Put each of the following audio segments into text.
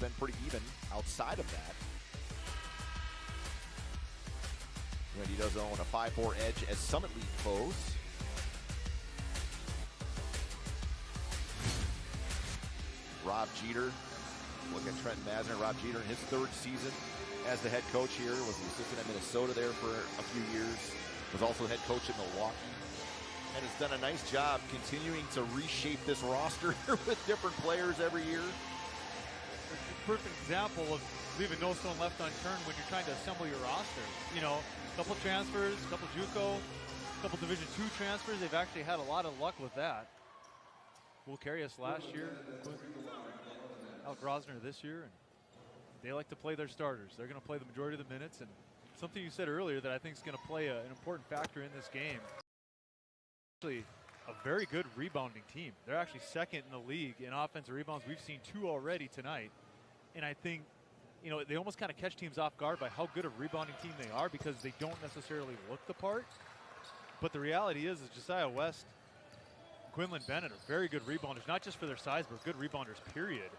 been pretty even outside of that. UND does own a 5-4 edge as Summit League foes. Rob Jeter, look at Trenton Masner. Rob Jeter in his third season as the head coach here, was the assistant at Minnesota there for a few years, was also head coach in Milwaukee, and has done a nice job continuing to reshape this roster with different players every year. It's a perfect example of leaving no stone left unturned when you're trying to assemble your roster. You know, a couple transfers, a couple JUCO, a couple Division II transfers. They've actually had a lot of luck with that. Will Carius last year, Al Grosner this year, and they like to play their starters. They're going to play the majority of the minutes, and something you said earlier that I think is going to play an important factor in this game. Actually, a very good rebounding team. They're actually second in the league in offensive rebounds. We've seen 2 already tonight, and I think, you know, they almost kind of catch teams off guard by how good a rebounding team they are because they don't necessarily look the part. But the reality is Josiah West, Quinlan Bennett are very good rebounders, not just for their size, but good rebounders, period.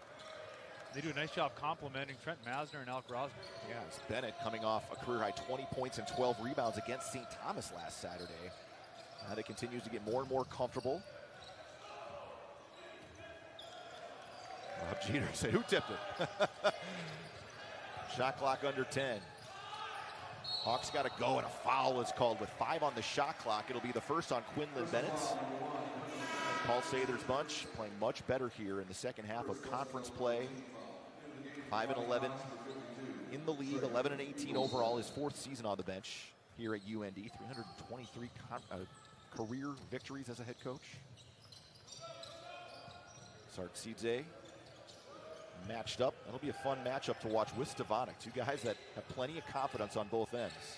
They do a nice job complimenting Trent Masner and Alec Grosner. Yeah, it's Bennett coming off a career-high 20 points and 12 rebounds against St. Thomas last Saturday. That continues to get more and more comfortable. Rob Jeter said, who tipped it? Shot clock under 10. Hawks got to go, and a foul is called with 5 on the shot clock. It'll be the first on Quinlan Bennett. Paul Sather's bunch playing much better here in the second half of conference play. 5-11 in the league, 11-18 overall, his 4th season on the bench here at UND. 323 career victories as a head coach. Sarksidze matched up. That'll be a fun matchup to watch with Stevanik. 2 guys that have plenty of confidence on both ends.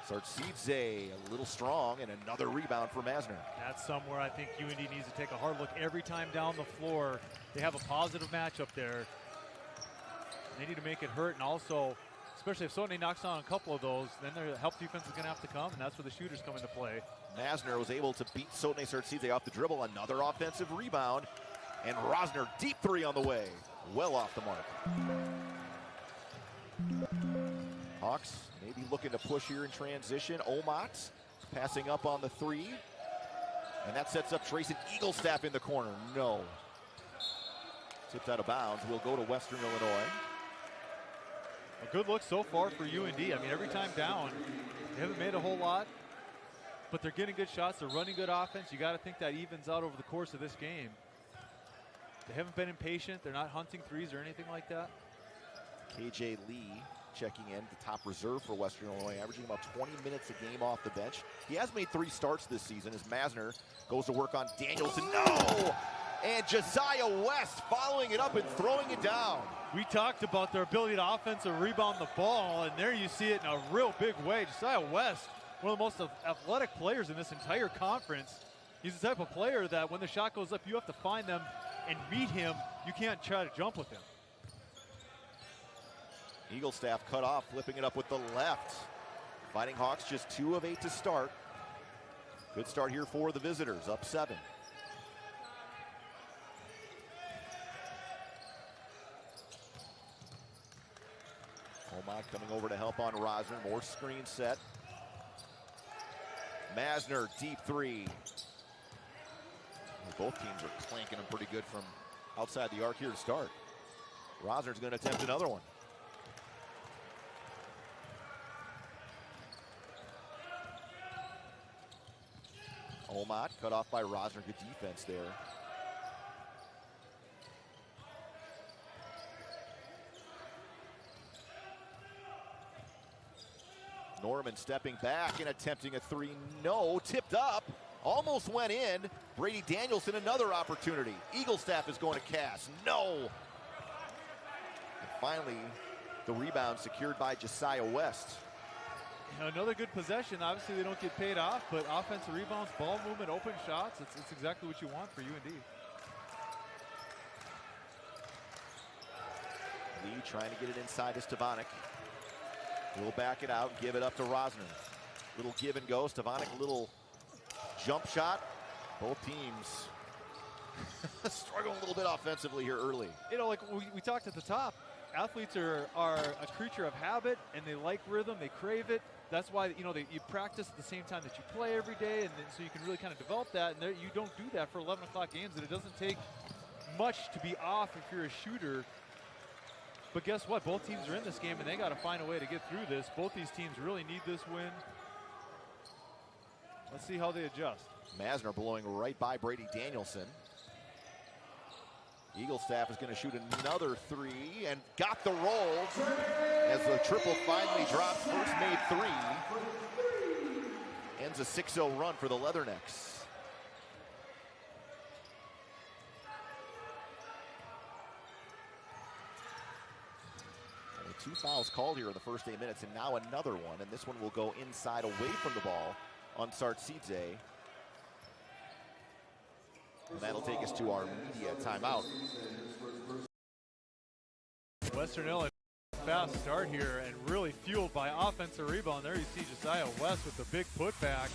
Sarksidze a little strong, and another rebound for Masner. That's somewhere I think UND needs to take a hard look every time down the floor. They have a positive matchup there. They need to make it hurt, and also, especially if Sotney knocks on a couple of those, then their help defense is going to have to come, and that's where the shooters come into play. Masner was able to beat Sotney Sarksidze off the dribble. Another offensive rebound, and Rosner deep 3 on the way. Well off the mark. Hawks maybe looking to push here in transition. Omat passing up on the 3. And that sets up Trayson Eaglestaff in the corner. No. Tipped out of bounds. Will go to Western Illinois. A good look so far for UND. I mean, every time down, they haven't made a whole lot, but they're getting good shots. They're running good offense. You got to think that evens out over the course of this game. They haven't been impatient. They're not hunting threes or anything like that. KJ Lee checking in, the top reserve for Western Illinois, averaging about 20 minutes a game off the bench. He has made 3 starts this season as Masner goes to work on Danielson. No! And Josiah West following it up and throwing it down. We talked about their ability to offensive rebound the ball, and there you see it in a real big way. Josiah West, one of the most athletic players in this entire conference. He's the type of player that when the shot goes up, you have to find them and meet him. You can't try to jump with him. Eaglestaff cut off, flipping it up with the left. Fighting Hawks just 2 of 8 to start. Good start here for the visitors, up 7. Omot coming over to help on Rosner. More screen set. Masner, deep 3. Both teams are clanking them pretty good from outside the arc here to start. Rosner's going to attempt another one. Omot cut off by Rosner. Good defense there. Norman stepping back and attempting a 3. No, tipped up. Almost went in. Brady Danielson, another opportunity. Eaglestaff is going to cast. No. And finally, the rebound secured by Josiah West. Another good possession. Obviously, they don't get paid off, but offensive rebounds, ball movement, open shots, it's exactly what you want for UND. Lee trying to get it inside to Stevanik. He'll back it out, give it up to Rosner. Little give and go. Stevanik, a little jump shot. Both teams Struggling a little bit offensively here early. You know, like we talked at the top, athletes are a creature of habit, and they like rhythm, they crave it. That's why, you know, you practice at the same time that you play every day, and then, so you can really kind of develop that. And you don't do that for 11 o'clock games, and it doesn't take much to be off if you're a shooter. But guess what? Both teams are in this game, and they got to find a way to get through this. Both these teams really need this win. Let's see how they adjust. Masner blowing right by Brady Danielson. Eagle staff is going to shoot another three and got the roll as the triple finally drops. First made three. Ends a 6-0 run for the Leathernecks. Only 2 fouls called here in the first 8 minutes, and now another one, and this one will go inside away from the ball on Sartsidze. And that'll take us to our media timeout. Western Illinois, fast start here and really fueled by offensive rebound. There you see Josiah West with the big putback.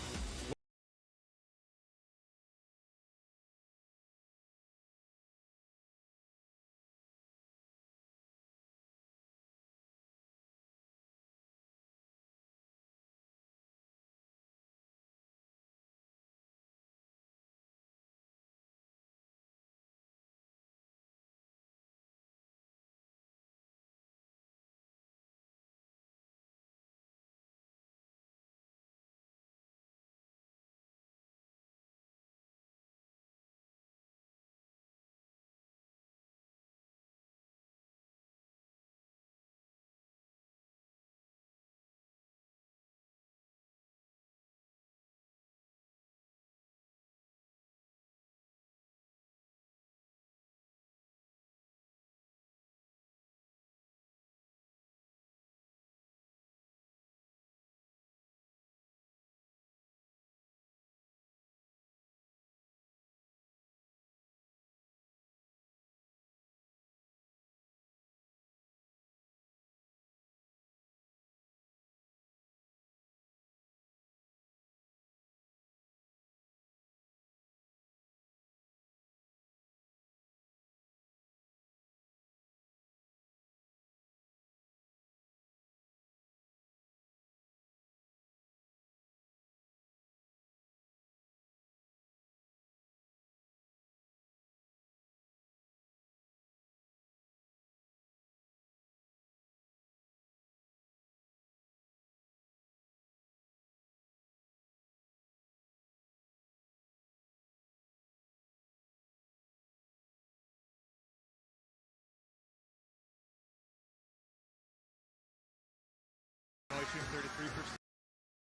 Shooting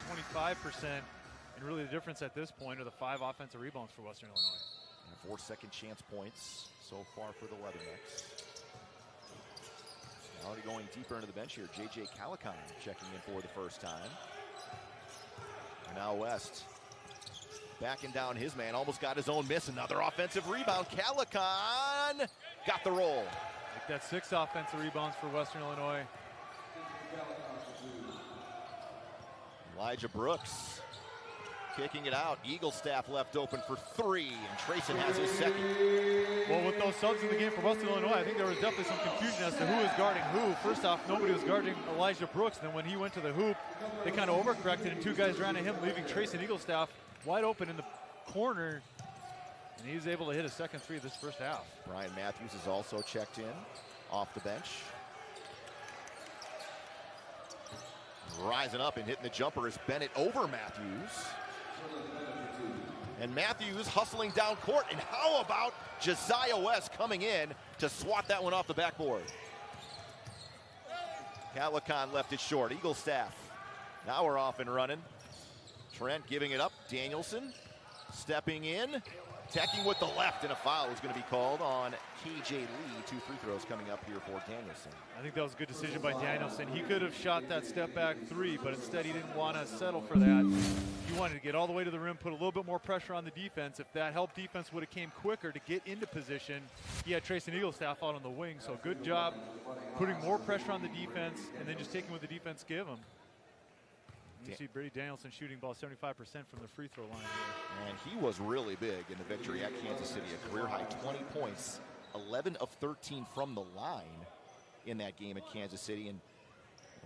33%, 25%, and really the difference at this point are the 5 offensive rebounds for Western Illinois. And 4 second chance points so far for the Leathernecks. Already going deeper into the bench here, J.J. Calican checking in for the first time. And now West backing down his man, almost got his own miss. Another offensive rebound. Calican got the roll. Like that 6 offensive rebounds for Western Illinois. Elijah Brooks kicking it out. Eagle staff left open for 3, and Trayson has his second. Well, with those subs in the game for Western Illinois, I think there was definitely some confusion as to who was guarding who. First off, nobody was guarding Elijah Brooks. Then when he went to the hoop, they kind of overcorrected, and 2 guys ran at him, leaving Trayson Eaglestaff wide open in the corner. And he was able to hit a second 3 this first half. Brian Matthews is also checked in off the bench. Rising up and hitting the jumper is Bennett over Matthews. And Matthews hustling down court. And how about Josiah West coming in to swat that one off the backboard? Calican left it short. Eagle staff. Now we're off and running. Trent giving it up. Danielson stepping in. Attacking with the left, and a foul is going to be called on KJ Lee. 2 free throws coming up here for Danielson. I think that was a good decision by Danielson. He could have shot that step back 3, but instead he didn't want to settle for that. He wanted to get all the way to the rim, put a little bit more pressure on the defense. If that helped defense would have came quicker to get into position. He had Trayson Eaglestaff out on the wing, so good job putting more pressure on the defense and then just taking what the defense gave him. You see Brady Danielson shooting ball 75% from the free throw line here. And he was really big in the victory at Kansas City. A career high 20 points, 11 of 13 from the line in that game at Kansas City. And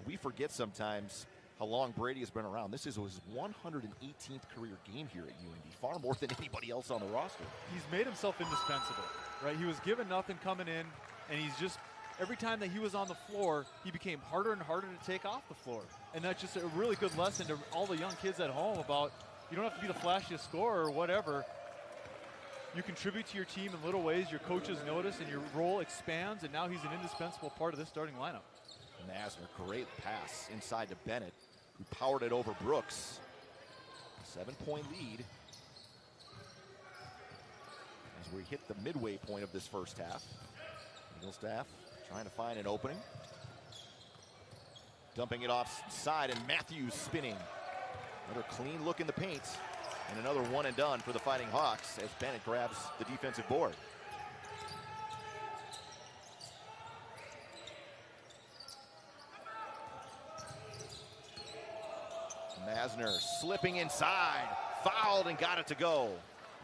we forget sometimes how long Brady has been around. This is his 118th career game here at UND, far more than anybody else on the roster. He's made himself indispensable, right? He was given nothing coming in, and he's just, every time that he was on the floor, he became harder and harder to take off the floor. And that's just a really good lesson to all the young kids at home about you don't have to be the flashiest scorer or whatever. You contribute to your team in little ways, your coaches notice, and your role expands, and now he's an indispensable part of this starting lineup. Masner, great pass inside to Bennett, who powered it over Brooks. A 7-point lead as we hit the midway point of this first half. Eaglestaff trying to find an opening. Dumping it offside, and Matthews spinning. Another clean look in the paint, and another one and done for the Fighting Hawks as Bennett grabs the defensive board. Masner slipping inside, fouled and got it to go.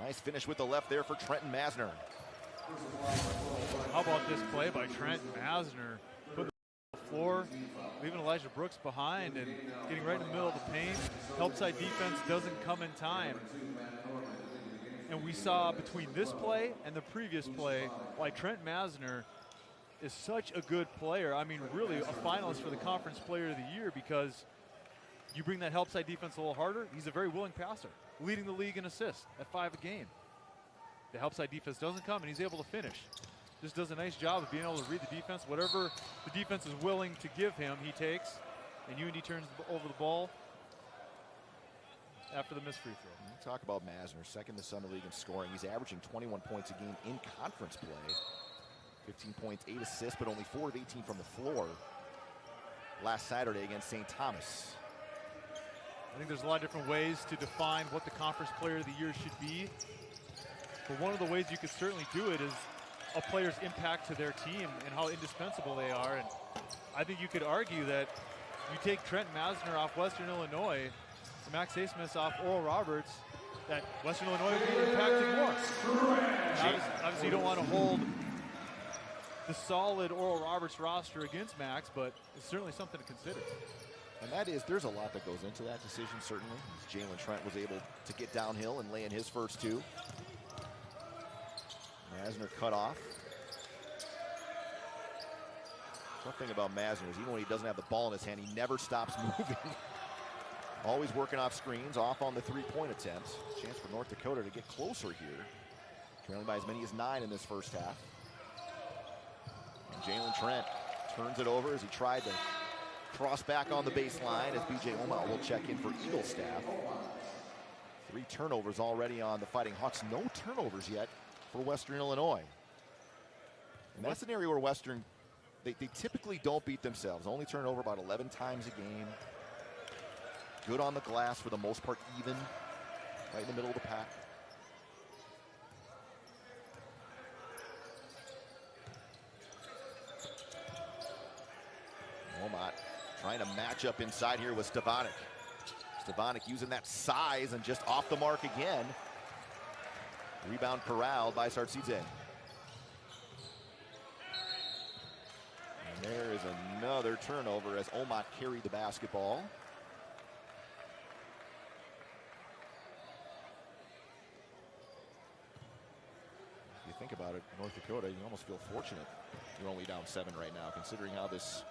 Nice finish with the left there for Trenton Masner. How about this play by Trenton Masner? Put the floor, leaving Elijah Brooks behind and getting right in the middle of the paint. Help side defense doesn't come in time. And we saw between this play and the previous play why Trent Masner is such a good player. I mean, really a finalist for the Conference Player of the Year, because you bring that help side defense a little harder. He's a very willing passer, leading the league in assists at 5 a game. The help side defense doesn't come, and he's able to finish. Just does a nice job of being able to read the defense. Whatever the defense is willing to give him, he takes, and UND turns over the ball after the missed free throw. Talk about Masner, second in the Summer League in scoring. He's averaging 21 points a game in conference play. 15 points, 8 assists, but only 4 of 18 from the floor last Saturday against St. Thomas. I think there's a lot of different ways to define what the Conference Player of the Year should be. But one of the ways you could certainly do it is a player's impact to their team and how indispensable they are. And I think you could argue that you take Trent Masner off Western Illinois, Max Asmus off Oral Roberts, that Western Illinois would be impacted more. Obviously, you don't want to hold the solid Oral Roberts roster against Max, but it's certainly something to consider. And that is, there's a lot that goes into that decision, certainly. Jalen Trent was able to get downhill and lay in his first two. Masner cut off. Tough thing about Masner is even when he doesn't have the ball in his hand, he never stops moving. Always working off screens, off on the three-point attempts. Chance for North Dakota to get closer here. Trailing by as many as 9 in this first half. And Jalen Trent turns it over as he tried to cross back on the baseline as B.J. Omal will check in for Eaglestaff. 3 turnovers already on the Fighting Hawks. No turnovers yet for Western Illinois. And that's an area where Western, they typically don't beat themselves. Only turn over about 11 times a game. Good on the glass for the most part, even. Right in the middle of the pack. Omat trying to match up inside here with Stevanik. Stevanik using that size and just off the mark again. Rebound corralled by Sartsidze. And there is another turnover as Omat carried the basketball. If you think about it, North Dakota, you almost feel fortunate you're only down 7 right now, considering how this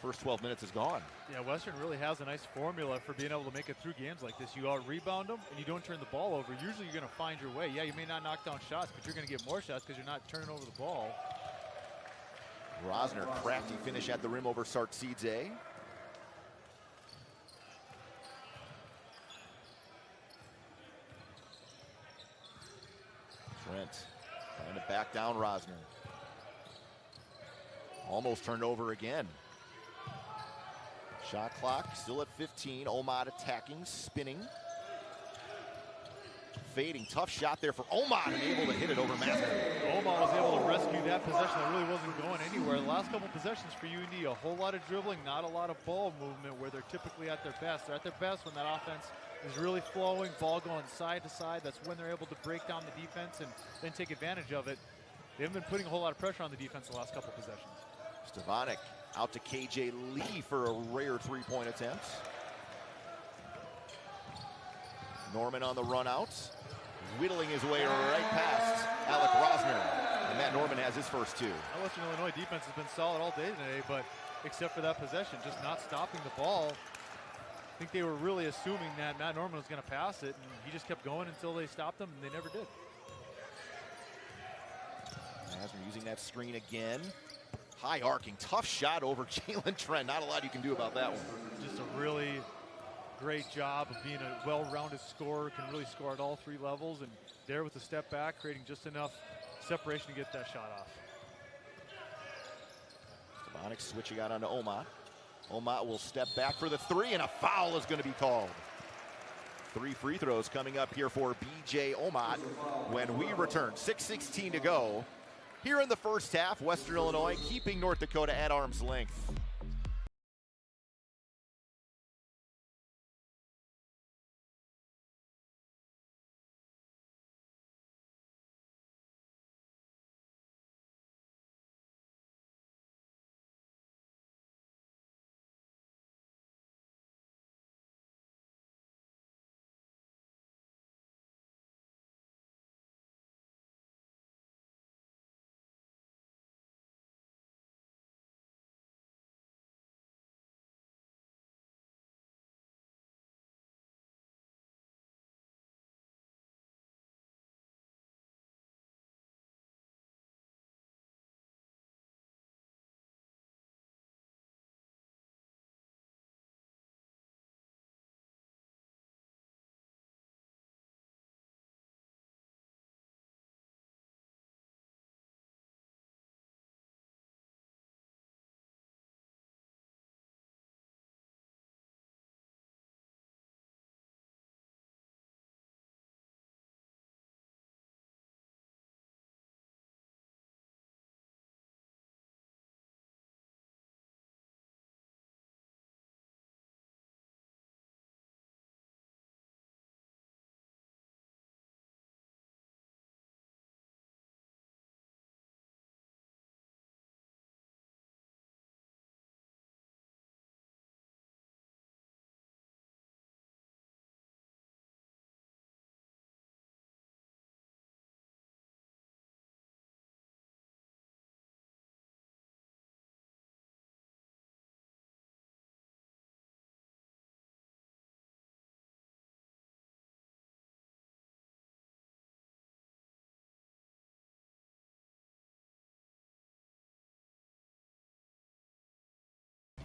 first 12 minutes is gone. Yeah, Western really has a nice formula for being able to make it through games like this. You out-rebound them, and you don't turn the ball over. Usually you're going to find your way. Yeah, you may not knock down shots, but you're going to get more shots because you're not turning over the ball. Rosner, crafty finish at the rim over Sartsidze. Trent trying to back down Rosner. Almost turned over again. Shot clock still at 15. Omat attacking, spinning. fading. Tough shot there for Omot, and able to hit it over Masner. Omot was able to rescue that possession that really wasn't going anywhere. The last couple possessions for UND, a whole lot of dribbling, not a lot of ball movement where they're typically at their best. They're at their best when that offense is really flowing, ball going side to side. That's when they're able to break down the defense and then take advantage of it. They haven't been putting a whole lot of pressure on the defense the last couple possessions. Stevanik out to KJ Lee for a rare three-point attempt. Norman on the run out, whittling his way right past Alec Rosner. And Matt Norman has his first two. Western Illinois defense has been solid all day today, but except for that possession, just not stopping the ball. I think they were really assuming that Matt Norman was going to pass it, and he just kept going until they stopped him, and they never did. Masner using that screen again. High arcing, tough shot over Jalen Trent. Not a lot you can do about that one. Just a really great job of being a well-rounded scorer, can really score at all three levels, and there with the step back, creating just enough separation to get that shot off. Stevanik switching out onto Omot. Omot will step back for the three, and a foul is going to be called. 3 free throws coming up here for BJ Omot when we return. 6:16 to go. Here in the first half, Western Illinois keeping North Dakota at arm's length.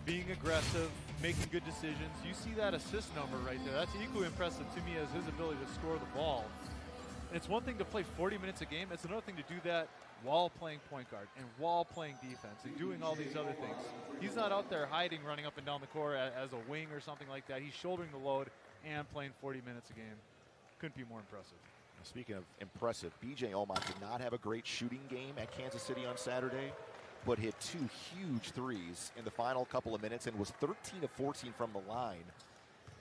Being aggressive, making good decisions. You see that assist number right there. That's equally impressive to me as his ability to score the ball. And it's one thing to play 40 minutes a game. It's another thing to do that while playing point guard and while playing defense and doing all these other things. He's not out there hiding, running up and down the court as a wing or something like that. He's shouldering the load and playing 40 minutes a game. Couldn't be more impressive. Speaking of impressive, BJ Omot did not have a great shooting game at Kansas City on Saturday, but hit 2 huge threes in the final couple of minutes and was 13 of 14 from the line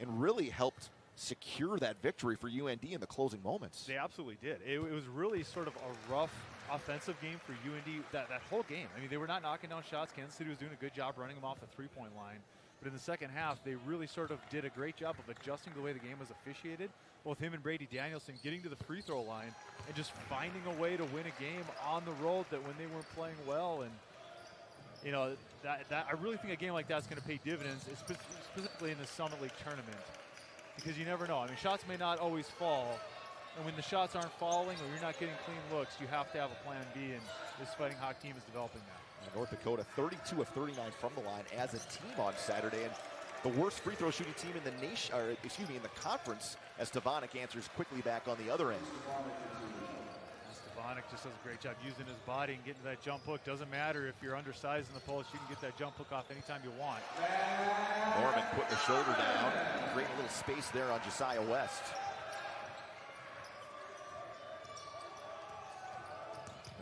and really helped secure that victory for UND in the closing moments. They absolutely did. It was really sort of a rough offensive game for UND that whole game. I mean, they were not knocking down shots. Kansas City was doing a good job running them off the three-point line. But in the second half, they really sort of did a great job of adjusting the way the game was officiated. Both him and Brady Danielson getting to the free throw line and just finding a way to win a game on the road that when they weren't playing well. And you know, I really think a game like that's going to pay dividends, specifically in the Summit League tournament, because you never know. I mean, shots may not always fall, and when the shots aren't falling or you're not getting clean looks, you have to have a plan B, and this Fighting Hawk team is developing that. North Dakota 32 of 39 from the line as a team on Saturday, and the worst free throw shooting team in the nation, or excuse me, in the conference, as Stevanik answers quickly back on the other end. Stevanik just does a great job using his body and getting to that jump hook. Doesn't matter if you're undersized in the post, you can get that jump hook off anytime you want. Norman putting the shoulder down, creating a little space there on Josiah West.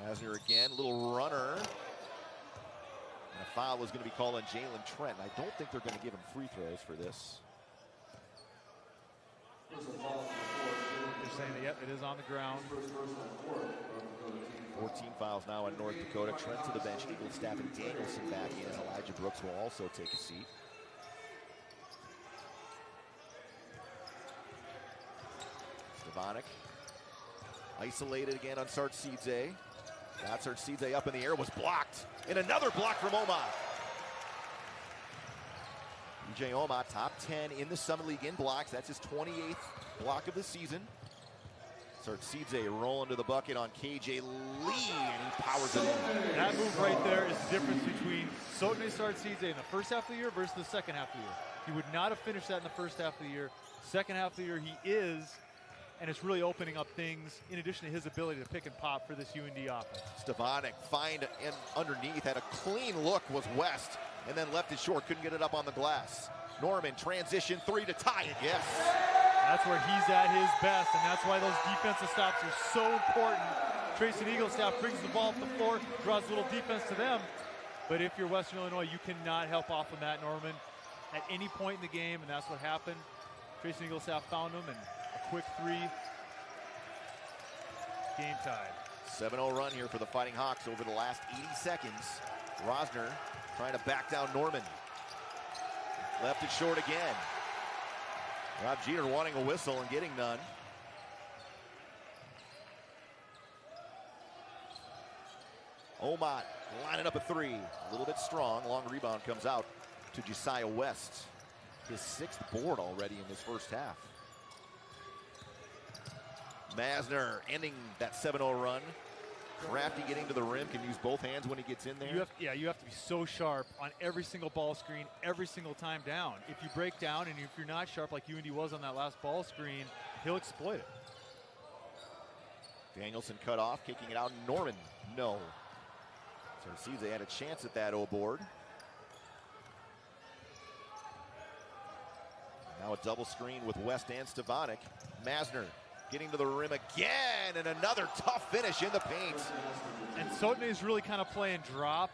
Masner again, little runner. And a foul is going to be called on Jalen Trent. I don't think they're going to give him free throws for this. They're saying that, yep, it is on the ground. 14 fouls now in North Dakota. Trent to the bench. Eagle staff and Danielson back in as Elijah Brooks will also take a seat. Stevanik isolated again on Sartsidze. Got Sartsidze up in the air, was blocked. And another block from Omot. EJ Omot, top 10 in the Summit League in blocks. That's his 28th block of the season. Sartsidze rolling to the bucket on KJ Lee, and he powers it in. That move right there is the difference between Sotne Sartsidze in the first half of the year versus the second half of the year. He would not have finished that in the first half of the year. Second half of the year, he is, and it's really opening up things in addition to his ability to pick and pop for this UND offense. Stevanik find and underneath, had a clean look, was West, and then left it short, couldn't get it up on the glass. Norman, transition three to tie it, yes. That's where he's at his best, and that's why those defensive stops are so important. Tracy Eaglestaff brings the ball up the floor, draws a little defense to them, but if you're Western Illinois, you cannot help off of Matt Norman at any point in the game, and that's what happened. Tracy Eaglestaff found him, and a quick three. Game tied. 7-0 run here for the Fighting Hawks over the last 80 seconds. Rosner trying to back down Norman. Left it short again. Rob Jeter wanting a whistle and getting none. Omot lining up a three. A little bit strong. Long rebound comes out to Josiah West. His 6th board already in this first half. Masner ending that 7-0 run. Crafty getting to the rim, can use both hands when he gets in there. You have to be so sharp on every single ball screen, every single time down. If you break down and if you're not sharp like UND was on that last ball screen, he'll exploit it. Danielson cut off, kicking it out. Norman, no. Sartsidze had a chance at that O-board. Now a double screen with West and Stevanik. Masner getting to the rim again, and another tough finish in the paint. And Sotne is really kind of playing drop,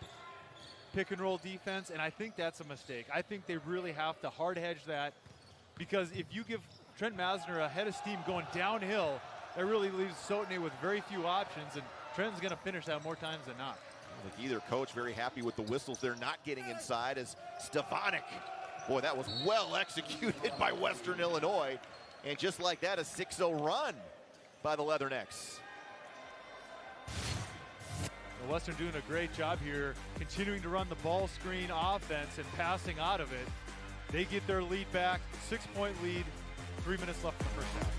pick and roll defense, and I think that's a mistake. I think they really have to hard hedge that, because if you give Trent Masner a head of steam going downhill, that really leaves Sotne with very few options, and Trent's going to finish that more times than not. Like either coach very happy with the whistles they're not getting inside as Stevanik. Boy, that was well executed by Western Illinois. And just like that, a 6-0 run by the Leathernecks. Well, Western doing a great job here, continuing to run the ball screen offense and passing out of it. They get their lead back, 6-point lead, 3 minutes left in the first half.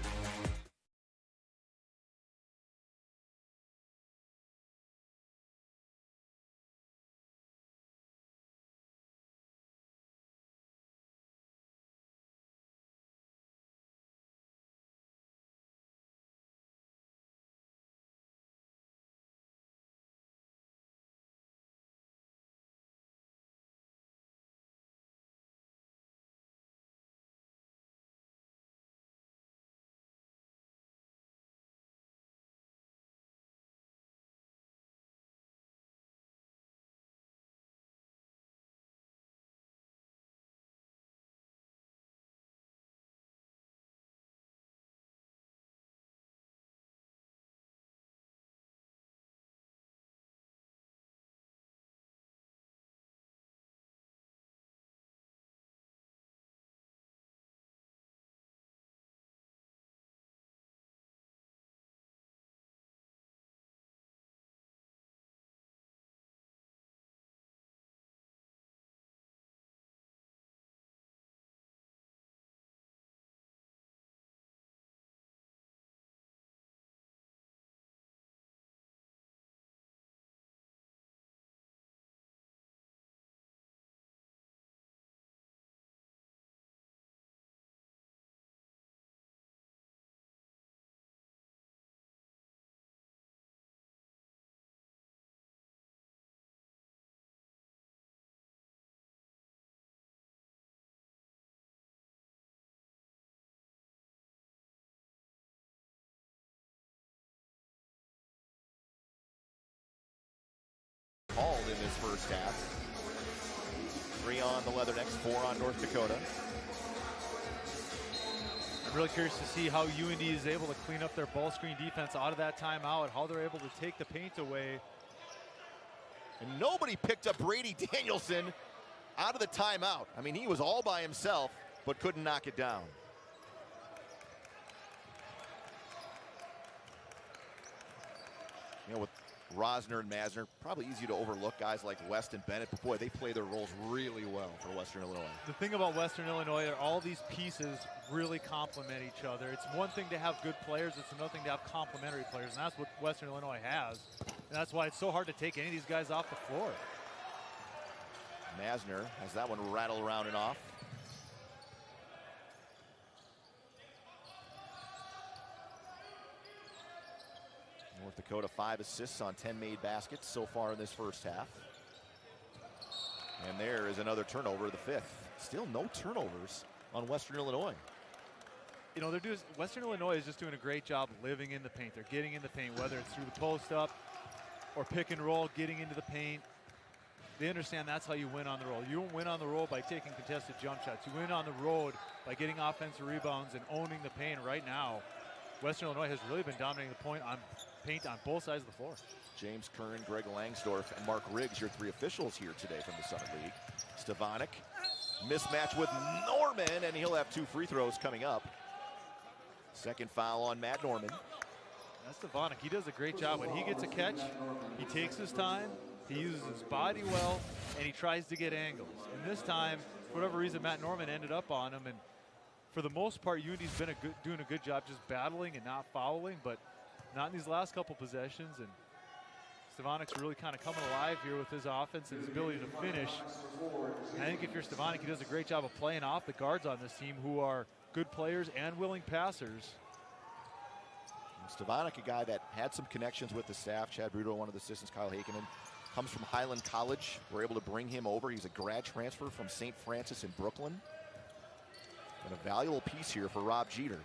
first half. 3 on the Leathernecks, 4 on North Dakota. I'm really curious to see how UND is able to clean up their ball screen defense out of that timeout, how they're able to take the paint away. And nobody picked up Brady Danielson out of the timeout. I mean, he was all by himself, but couldn't knock it down. You know, with Rosner and Masner, probably easy to overlook guys like West and Bennett, but boy, they play their roles really well for Western Illinois. The thing about Western Illinois are all these pieces really complement each other. It's one thing to have good players, it's another thing to have complementary players, and that's what Western Illinois has. And that's why it's so hard to take any of these guys off the floor. Masner has that one rattle around and off. North Dakota 5 assists on 10 made baskets so far in this first half. And there is another turnover, the 5th. Still no turnovers on Western Illinois. You know, Western Illinois is just doing a great job living in the paint. They're getting in the paint, whether it's through the post up or pick and roll, getting into the paint. They understand that's how you win on the road. You don't win on the road by taking contested jump shots. You win on the road by getting offensive rebounds and owning the paint. Right now, Western Illinois has really been dominating the paint on both sides of the floor. James Kern, Greg Langsdorff, and Mark Riggs, your 3 officials here today from the Summit League. Stevanik, mismatch with Norman, and he'll have 2 free throws coming up. Second foul on Matt Norman. That's Stevanik. He does a great job. When he gets a catch, he takes his time, he uses his body well, and he tries to get angles. And this time, for whatever reason, Matt Norman ended up on him, and for the most part, UND's been doing a good job just battling and not fouling, but not in these last couple possessions. And Stevanik's really kind of coming alive here with his offense and his ability to finish. And I think if you're Stevanik, he does a great job of playing off the guards on this team, who are good players and willing passers. Stevanik, a guy that had some connections with the staff. Chad Bruto, one of the assistants, Kyle Hakeman, comes from Highland College. We're able to bring him over. He's a grad transfer from St. Francis in Brooklyn. And a valuable piece here for Rob Jeter.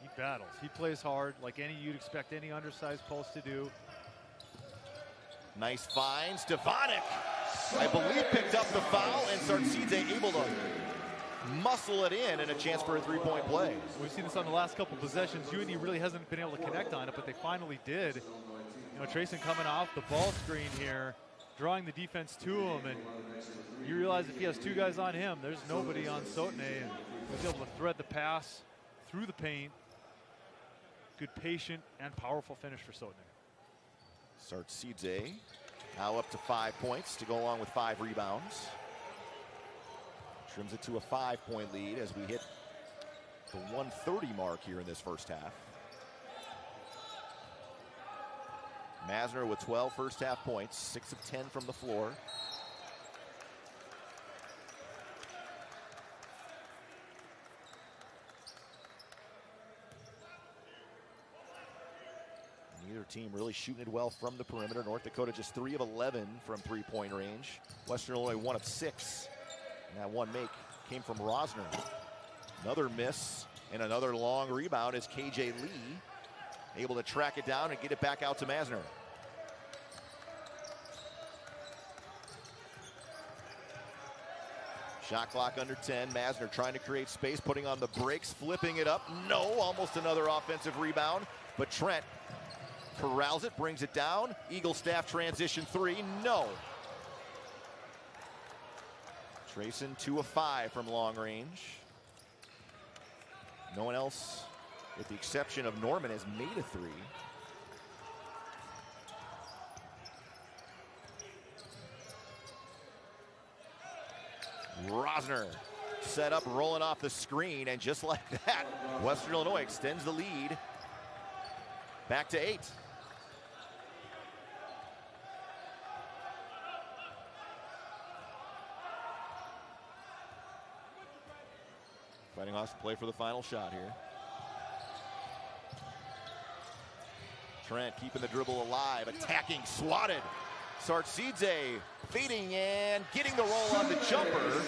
He battles. He plays hard, like you'd expect any undersized post to do. Nice find. Stevanik, I believe, picked up the foul, and Sartsidze able to muscle it in, and a chance for a 3-point play. We've seen this on the last couple possessions. UND really hasn't been able to connect on it, but they finally did. You know, Trayson coming off the ball screen here, drawing the defense to him, and you realize if he has 2 guys on him, there's nobody on Sotne, and he's able to thread the pass through the paint. Good patient and powerful finish for Sotne. Sartsidze now up to 5 points to go along with 5 rebounds. Trims it to a 5-point lead as we hit the 1:30 mark here in this first half. Masner with 12 first half points, 6 of 10 from the floor. Neither team really shooting it well from the perimeter. North Dakota just 3 of 11 from 3-point range. Western Illinois 1 of 6. And that one make came from Rosner. Another miss and another long rebound as KJ Lee able to track it down and get it back out to Masner. Shot clock under 10. Masner trying to create space, putting on the brakes, flipping it up. No, almost another offensive rebound, but Trent corrals it, brings it down. Eagle staff transition 3, no. Trayson 2 of 5 from long range. No one else, with the exception of Norman, has made a 3. Rosner set up, rolling off the screen, and just like that, Western Illinois extends the lead back to 8. Fighting Hawks to play for the final shot here. Trent keeping the dribble alive, attacking, swatted. Sartsidze feeding and getting the roll on the jumper.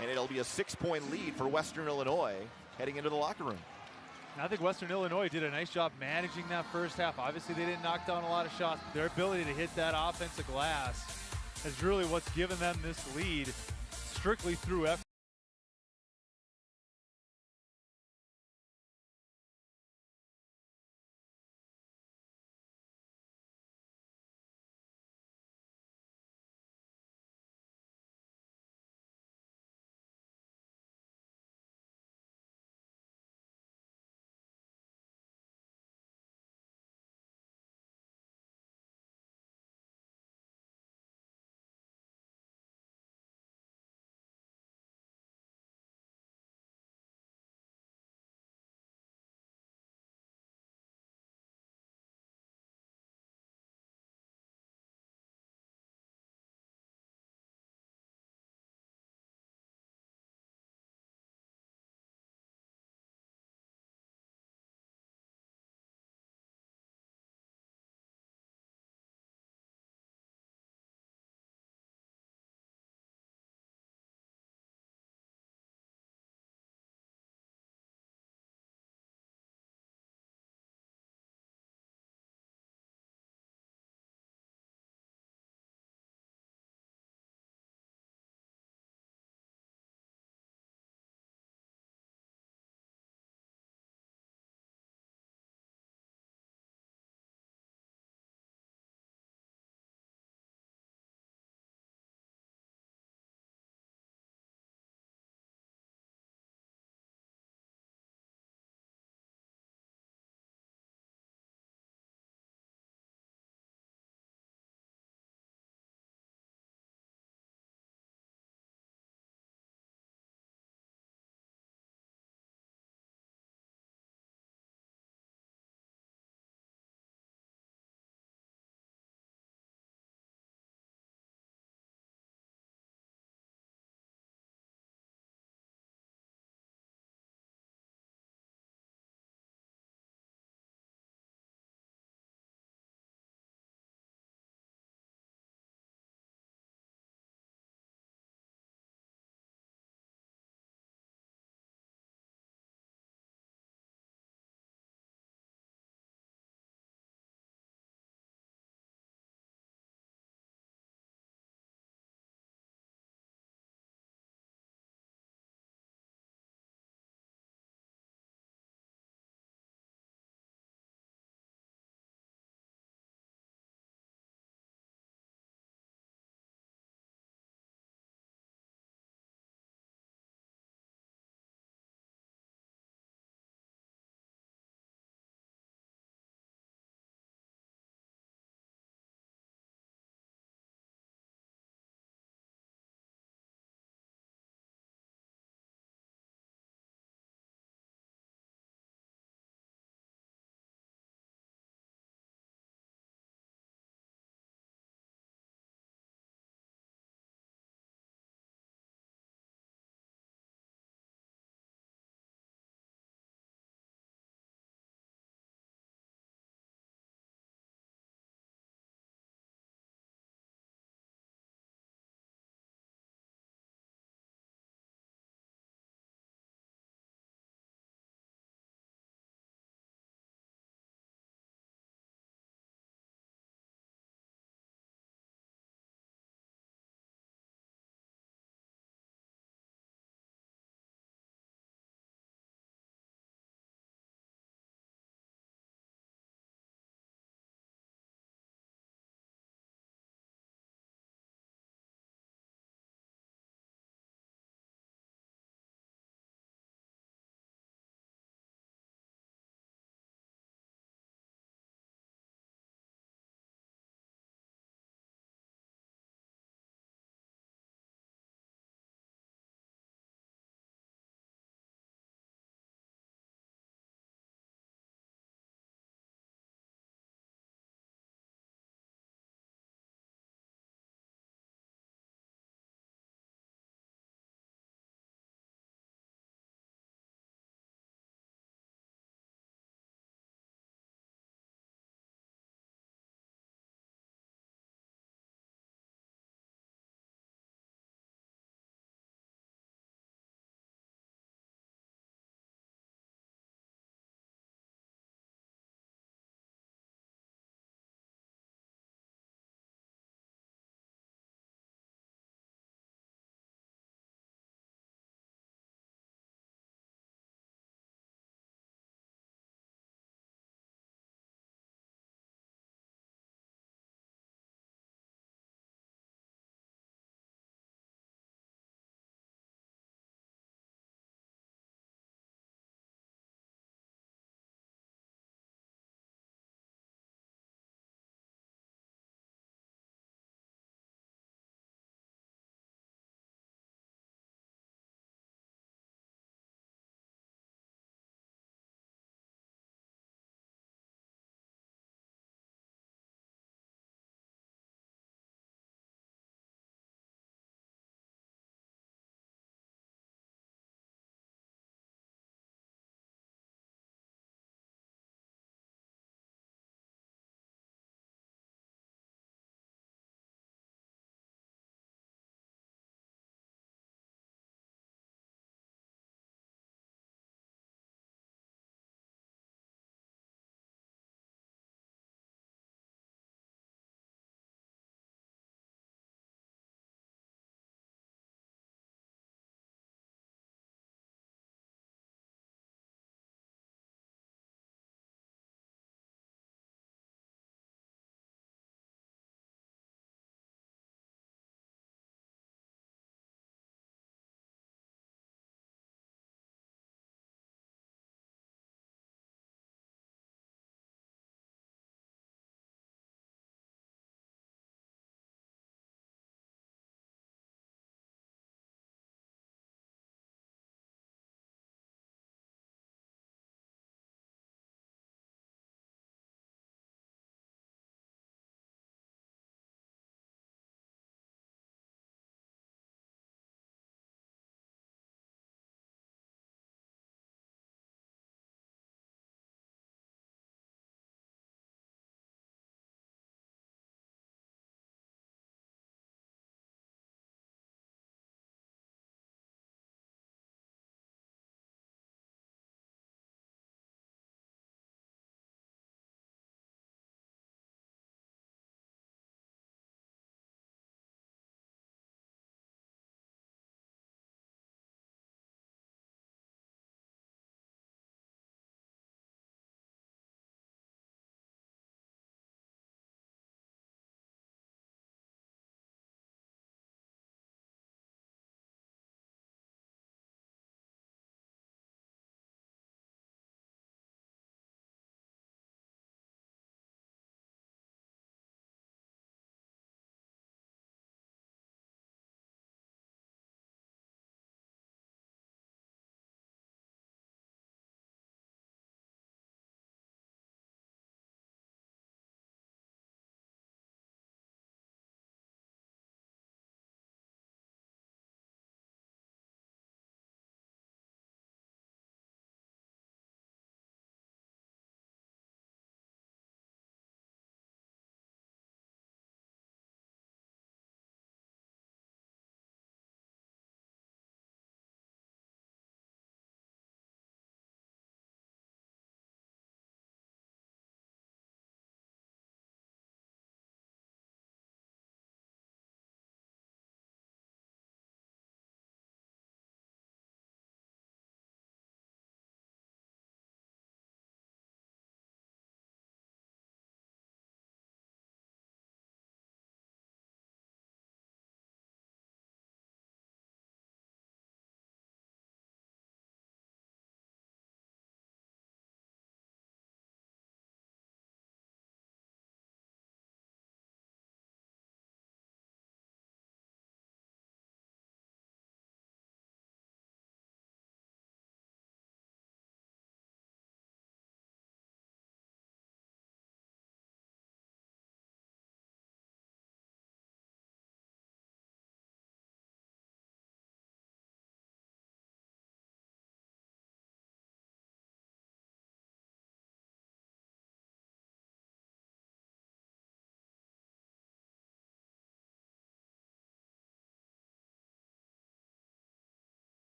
And it'll be a 6-point lead for Western Illinois heading into the locker room. I think Western Illinois did a nice job managing that first half. Obviously, they didn't knock down a lot of shots, but their ability to hit that offensive glass is really what's given them this lead strictly through effort.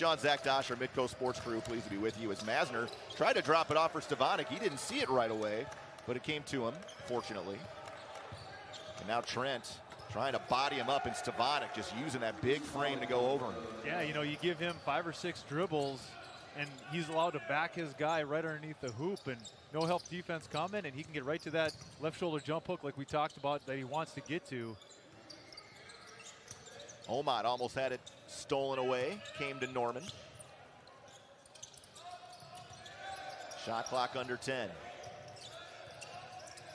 Sean, Zach Dosh, our Midco Sports crew, pleased to be with you as Masner tried to drop it off for Stevanik. He didn't see it right away, but it came to him, fortunately. And now Trent trying to body him up, and Stevanik just using that big frame to go over him. Yeah, you know, you give him 5 or 6 dribbles, and he's allowed to back his guy right underneath the hoop, and no help defense coming, and he can get right to that left shoulder jump hook like we talked about that he wants to get to. Omot almost had it stolen away, came to Norman. Shot clock under 10.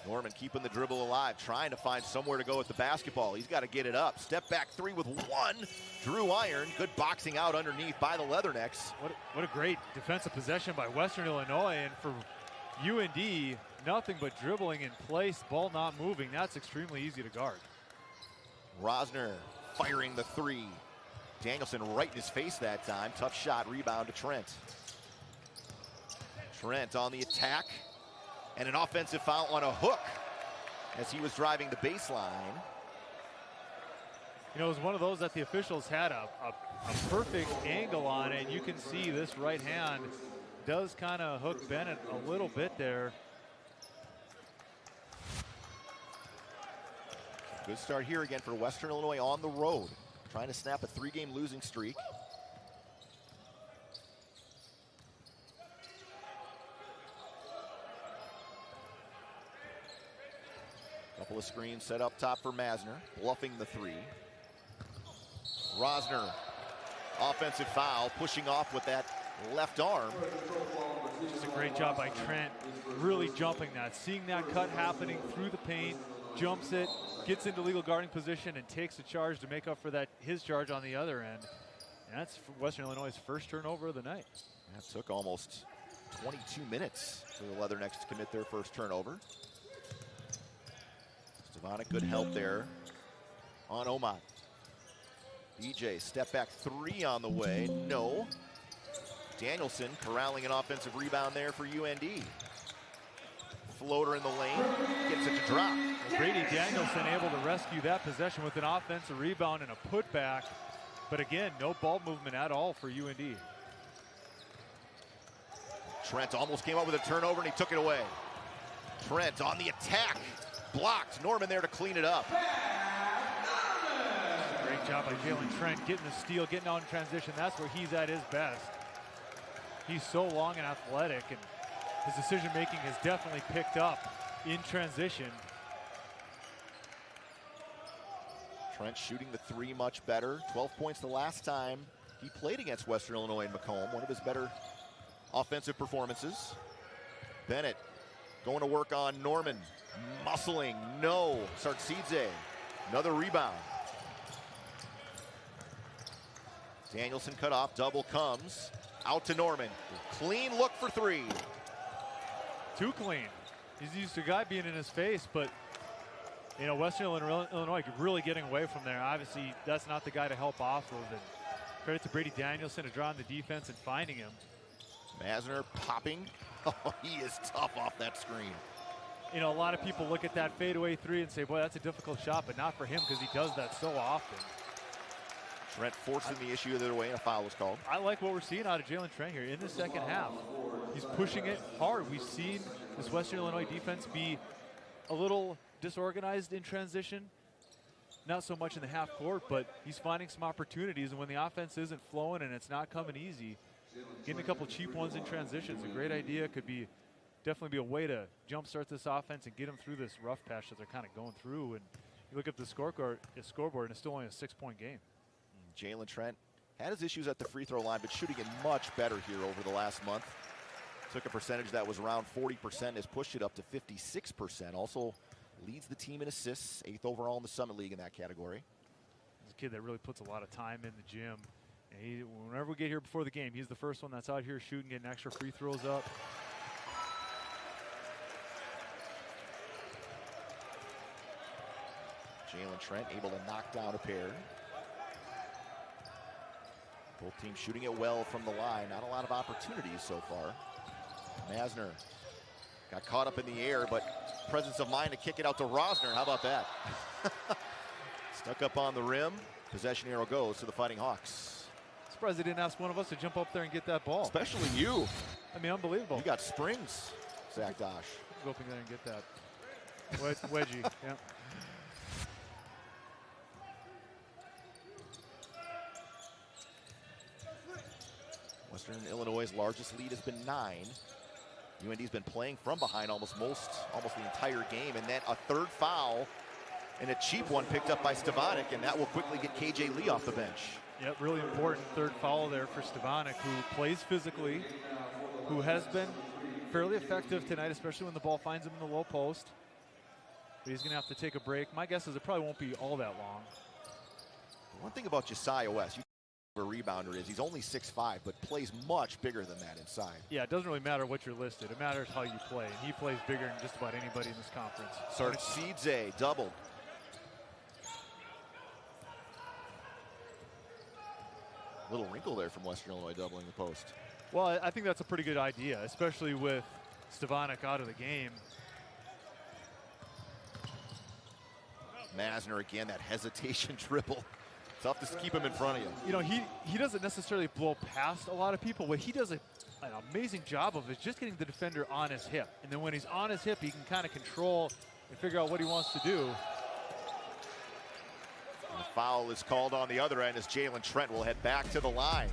Norman keeping the dribble alive, trying to find somewhere to go with the basketball. He's got to get it up. Step back 3 with 1. Drew Iron, good boxing out underneath by the Leathernecks. What a great defensive possession by Western Illinois, and for UND, nothing but dribbling in place, ball not moving. That's extremely easy to guard. Rosner firing the 3. Danielson right in his face that time. Tough shot, rebound to Trent. Trent on the attack. And an offensive foul on a hook as he was driving the baseline. You know, it was one of those that the officials had a perfect angle on it. You can see this right hand does kind of hook Bennett a little bit there. Good start here again for Western Illinois on the road, trying to snap a 3-game losing streak. Couple of screens set up top for Masner, bluffing the 3. Rosner, offensive foul, pushing off with that left arm. Just a great job by Trent, really jumping that, seeing that cut happening through the paint, jumps it, gets into legal guarding position, and takes a charge to make up for that his charge on the other end. And that's Western Illinois' first turnover of the night. That took almost 22 minutes for the Leathernecks to commit their first turnover. Stevanik, good help there on Omot. BJ, step back 3 on the way, no. Danielson corralling an offensive rebound there for UND. Floater in the lane, gets it to drop. Brady Danielson able to rescue that possession with an offensive rebound and a putback. But again, no ball movement at all for UND. Trent almost came up with a turnover and he took it away. Trent on the attack. Blocked. Norman there to clean it up. Great job by Jalen Trent getting the steal, getting out in transition. That's where he's at his best. He's so long and athletic, and his decision making has definitely picked up in transition. Trent shooting the 3 much better. 12 points the last time he played against Western Illinois in Macomb. One of his better offensive performances. Bennett going to work on Norman. Muscling, no. Sartsidze, another rebound. Danielson cut off, double comes. Out to Norman. Clean look for 3. Too clean. He's used to a guy being in his face, but you know, Western Illinois really getting away from there. Obviously, that's not the guy to help off of. And credit to Brady Danielson to draw on the defense and finding him. Masner popping. Oh, he is tough off that screen. You know, a lot of people look at that fadeaway 3 and say, boy, that's a difficult shot, but not for him because he does that so often. Trent forcing the issue the other way, and a foul was called. I like what we're seeing out of Jalen Trent here in the second half. He's pushing it hard. We've seen this Western Illinois defense be a little disorganized in transition. Not so much in the half court, but he's finding some opportunities, and when the offense isn't flowing and it's not coming easy, getting a couple cheap ones in transition is a great idea. Could be definitely be a way to jumpstart this offense and get them through this rough patch that they're kind of going through. And you look at the scoreboard, and it's still only a 6-point game. Jalen Trent had his issues at the free throw line, but shooting it much better here over the last month. Took a percentage that was around 40%, has pushed it up to 56%. Also leads the team in assists, 8th overall in the Summit League in that category. He's a kid that really puts a lot of time in the gym. And whenever we get here before the game, he's the first one that's out here shooting, getting extra free throws up. Jalen Trent able to knock down a pair. Both teams shooting it well from the line. Not a lot of opportunities so far. Masner got caught up in the air, but presence of mind to kick it out to Rosner. How about that? Stuck up on the rim. Possession arrow goes to the Fighting Hawks. Surprised they didn't ask one of us to jump up there and get that ball. Especially you. I mean, unbelievable. You got springs, Zach Dosh. Go up in there and get that. Wedgie, yeah. Western Illinois' largest lead has been 9. UND's been playing from behind almost the entire game, and then a third foul and a cheap one picked up by Stevanik, and that will quickly get KJ Lee off the bench. Yep, really important third foul there for Stevanik, who plays physically, who has been fairly effective tonight, especially when the ball finds him in the low post. But he's going to have to take a break. My guess is it probably won't be all that long. One thing about Josiah West, a rebounder is he's only 6'5", but plays much bigger than that inside. Yeah, it doesn't really matter what you're listed. It matters how you play. And he plays bigger than just about anybody in this conference. Sartsidze doubled. Little wrinkle there from Western Illinois doubling the post. Well, I think that's a pretty good idea, especially with Stevanik out of the game. Masner again, that hesitation dribble. Tough to keep him in front of you. You know, he doesn't necessarily blow past a lot of people. What he does an amazing job of is just getting the defender on his hip. And then when he's on his hip, he can kind of control and figure out what he wants to do. And the foul is called on the other end as Jalen Trent will head back to the line.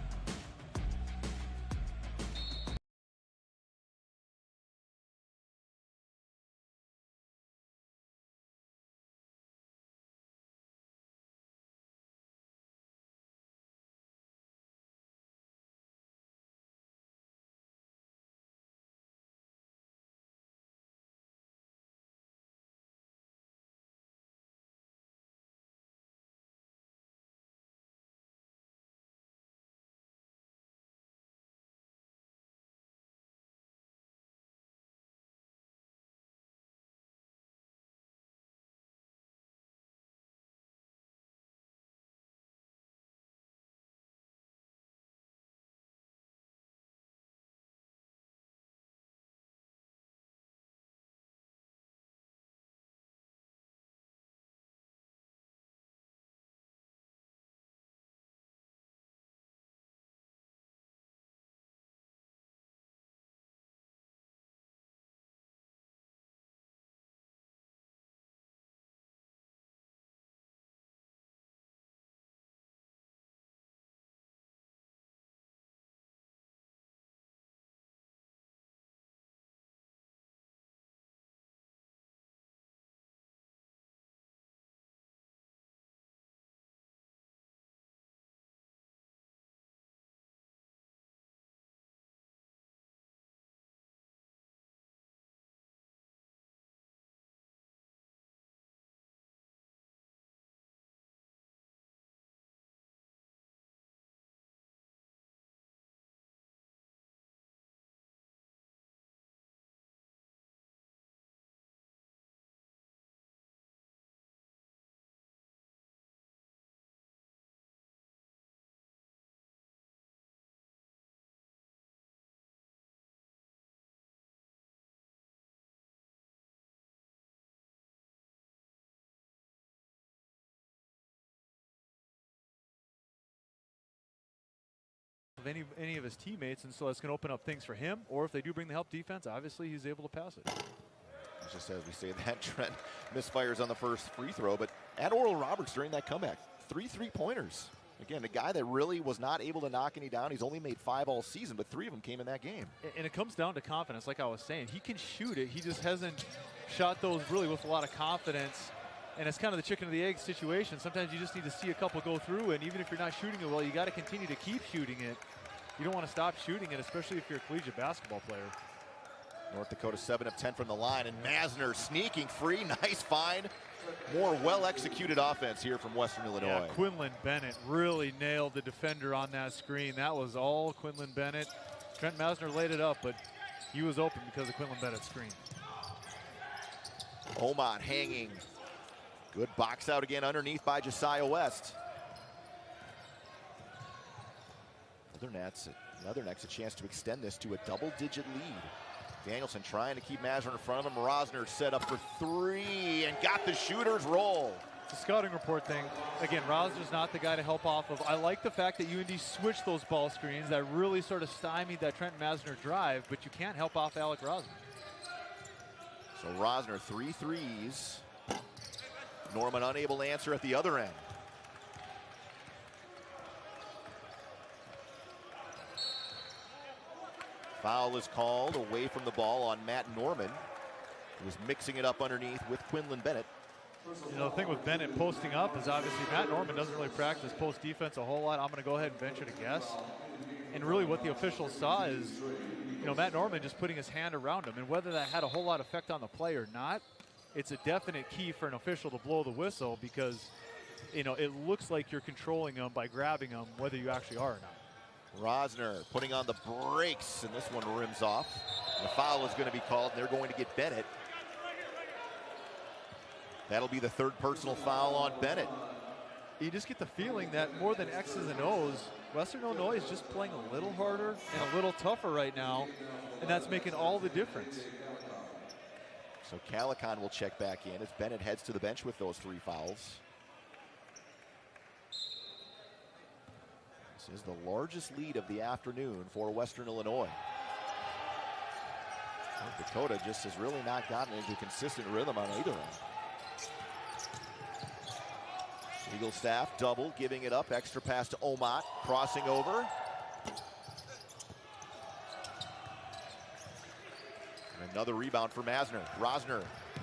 Of any of his teammates, and so that's going to open up things for him. Or if they do bring the help defense, obviously he's able to pass it. Just as we say that, Trent misfires on the first free throw, but at Oral Roberts during that comeback, 3 3-pointers. Again, a guy that really was not able to knock any down. He's only made 5 all season, but 3 of them came in that game. And it comes down to confidence, like I was saying. He can shoot it. He just hasn't shot those really with a lot of confidence. And it's kind of the chicken or the egg situation. Sometimes you just need to see a couple go through, and even if you're not shooting it well, you got to continue to keep shooting it. You don't want to stop shooting it, especially if you're a collegiate basketball player. North Dakota 7 of 10 from the line, and Masner sneaking free. Nice find. More well-executed offense here from Western Illinois. Yeah, Quinlan Bennett really nailed the defender on that screen. That was all Quinlan Bennett. Trent Masner laid it up, but he was open because of Quinlan Bennett's screen. Omot hanging. Good box out again underneath by Josiah West. Leathernecks a chance to extend this to a double-digit lead. Danielson trying to keep Masner in front of him. Rosner set up for 3 and got the shooter's roll. The scouting report thing, again, Rosner's not the guy to help off of. I like the fact that UND switched those ball screens that really sort of stymied that Trent Masner drive, but you can't help off Alec Rosner. So Rosner, 3 threes. Norman unable to answer at the other end. Foul is called away from the ball on Matt Norman, who was mixing it up underneath with Quinlan Bennett. You know, the thing with Bennett posting up is obviously Matt Norman doesn't really practice post defense a whole lot. I'm going to go ahead and venture to guess. And really what the officials saw is, you know, Matt Norman just putting his hand around him. And whether that had a whole lot of effect on the play or not, it's a definite key for an official to blow the whistle because, you know, it looks like you're controlling him by grabbing him, whether you actually are or not. Rosner putting on the brakes, and this one rims off. The foul is going to be called, and they're going to get Bennett. That'll be the third personal foul on Bennett. You just get the feeling that more than X's and O's, Western Illinois is just playing a little harder and a little tougher right now, and that's making all the difference. So Calicon will check back in as Bennett heads to the bench with those 3 fouls. This is the largest lead of the afternoon for Western Illinois. Dakota just has really not gotten into consistent rhythm on either end. Eaglestaff double, giving it up. Extra pass to Omat, crossing over. And another rebound for Masner. Rosner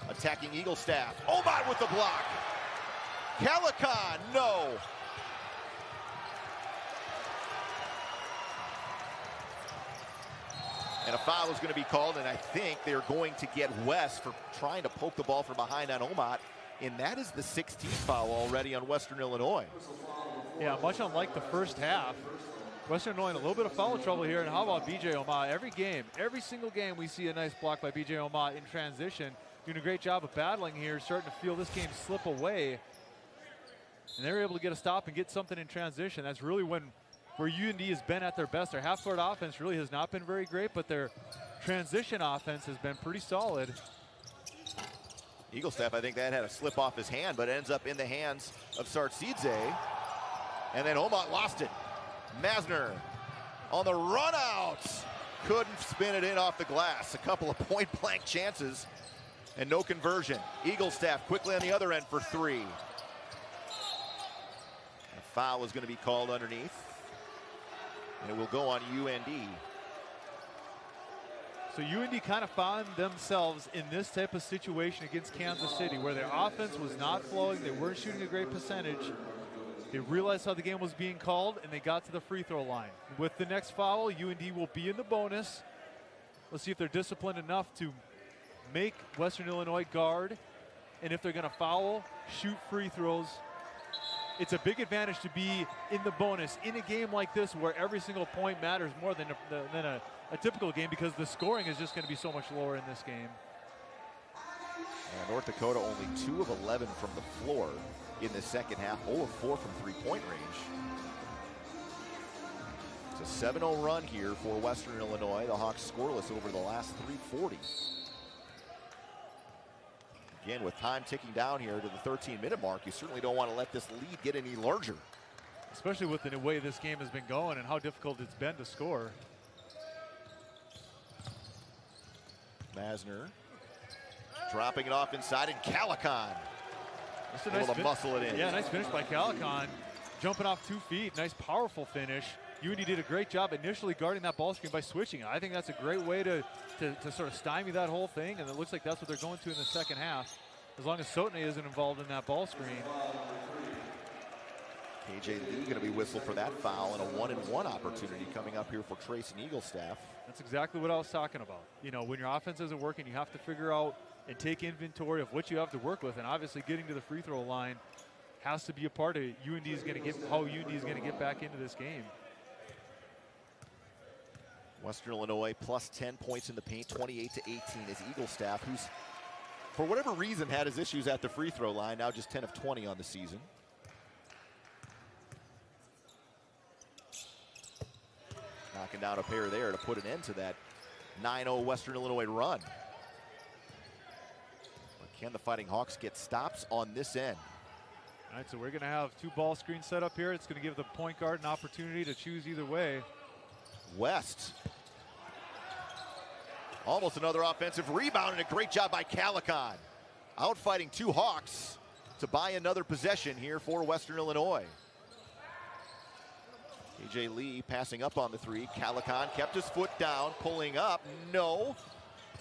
attacking Eaglestaff. Omat with the block. Calicon, no. And a foul is going to be called, and I think they're going to get West for trying to poke the ball from behind on Omat. And that is the 16th foul already on Western Illinois. Yeah, much unlike the first half, Western Illinois in a little bit of foul trouble here. And how about B.J. Omat? Every game, every single game, we see a nice block by B.J. Omat in transition. Doing a great job of battling here, starting to feel this game slip away. And they were able to get a stop and get something in transition. That's really where UND has been at their best. Their half-court offense really has not been very great, but their transition offense has been pretty solid. Eaglestaff, I think that had a slip off his hand, but ends up in the hands of Sartsidze. And then Omat lost it. Masner on the run out. Couldn't spin it in off the glass. A couple of point-blank chances and no conversion. Eaglestaff quickly on the other end for 3. A foul is going to be called underneath. And it will go on UND. So UND kind of found themselves in this type of situation against Kansas City where their offense was not flowing, they weren't shooting a great percentage. They realized how the game was being called, and they got to the free throw line. With the next foul, UND will be in the bonus. Let's see if they're disciplined enough to make Western Illinois guard, and if they're going to foul, shoot free throws. It's a big advantage to be in the bonus in a game like this where every single point matters more than a typical game because the scoring is just going to be so much lower in this game. And North Dakota only 2 of 11 from the floor in the second half, 0 of 4 from three-point range. It's a 7-0 run here for Western Illinois. The Hawks scoreless over the last 3:40. Again, with time ticking down here to the 13-minute mark, you certainly don't want to let this lead get any larger. Especially with the way this game has been going and how difficult it's been to score. Masner dropping it off inside, and Calicon able to muscle it in. Yeah, nice finish by Calicon. Jumping off 2 feet, nice powerful finish. UND did a great job initially guarding that ball screen by switching it. I think that's a great way to sort of stymie that whole thing, and it looks like that's what they're going to in the second half, as long as Sotne isn't involved in that ball screen. KJ Lee going to be whistled for that foul, and a 1-and-1 opportunity coming up here for Trace and Eaglestaff. That's exactly what I was talking about. You know, when your offense isn't working, you have to figure out and take inventory of what you have to work with, and obviously getting to the free throw line has to be a part of it. UND is going to get back into this game. Western Illinois plus 10 points in the paint, 28-18 is Eaglestaff, who's, for whatever reason, had his issues at the free throw line, now just 10 of 20 on the season. Knocking down a pair there to put an end to that 9-0 Western Illinois run. But can the Fighting Hawks get stops on this end? All right, so we're going to have 2 ball screens set up here. It's going to give the point guard an opportunity to choose either way. West. Almost another offensive rebound, and a great job by Calicon. Outfighting 2 Hawks to buy another possession here for Western Illinois. AJ Lee passing up on the 3. Calicon kept his foot down, pulling up. No.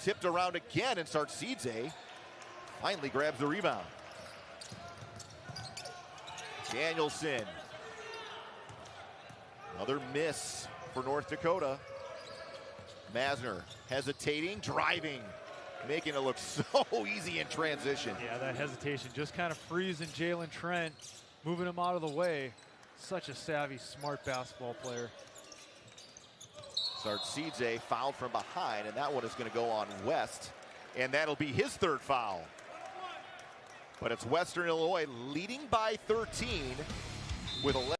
Tipped around again, and Sartsidze finally grabs the rebound. Danielson. Another miss for North Dakota. Masner hesitating, driving, making it look so easy in transition. Yeah, that hesitation just kind of freezing Jalen Trent, moving him out of the way. Such a savvy, smart basketball player. Sartsidze fouled from behind, and that one is going to go on West, and that'll be his 3rd foul. But it's Western Illinois leading by 13 with 11.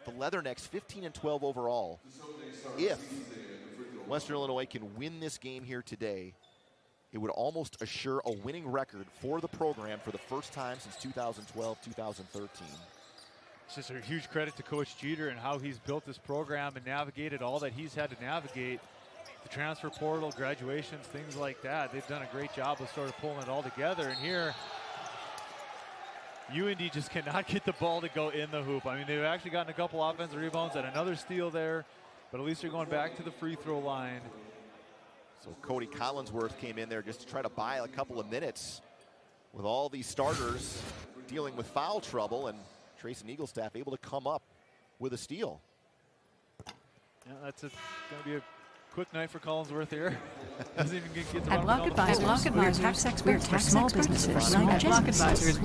The Leathernecks 15-12 overall. If Western Illinois can win this game here today, it would almost assure a winning record for the program for the first time since 2012-2013. It's just a huge credit to Coach Jeter and how he's built this program and navigated all that he's had to navigate. The transfer portal, graduations, things like that. They've done a great job of sort of pulling it all together. And here, UND just cannot get the ball to go in the hoop. I mean, they've actually gotten a couple offensive rebounds and another steal there, but at least they're going back to the free throw line. So Cody Collinsworth came in there just to try to buy a couple of minutes with all these starters dealing with foul trouble, and Trayson Eaglestaff able to come up with a steal. Yeah, that's going to be a quick night for Collinsworth here. Doesn't even get to At Block Advisors, we're tax experts for small businesses. At Block Advisors,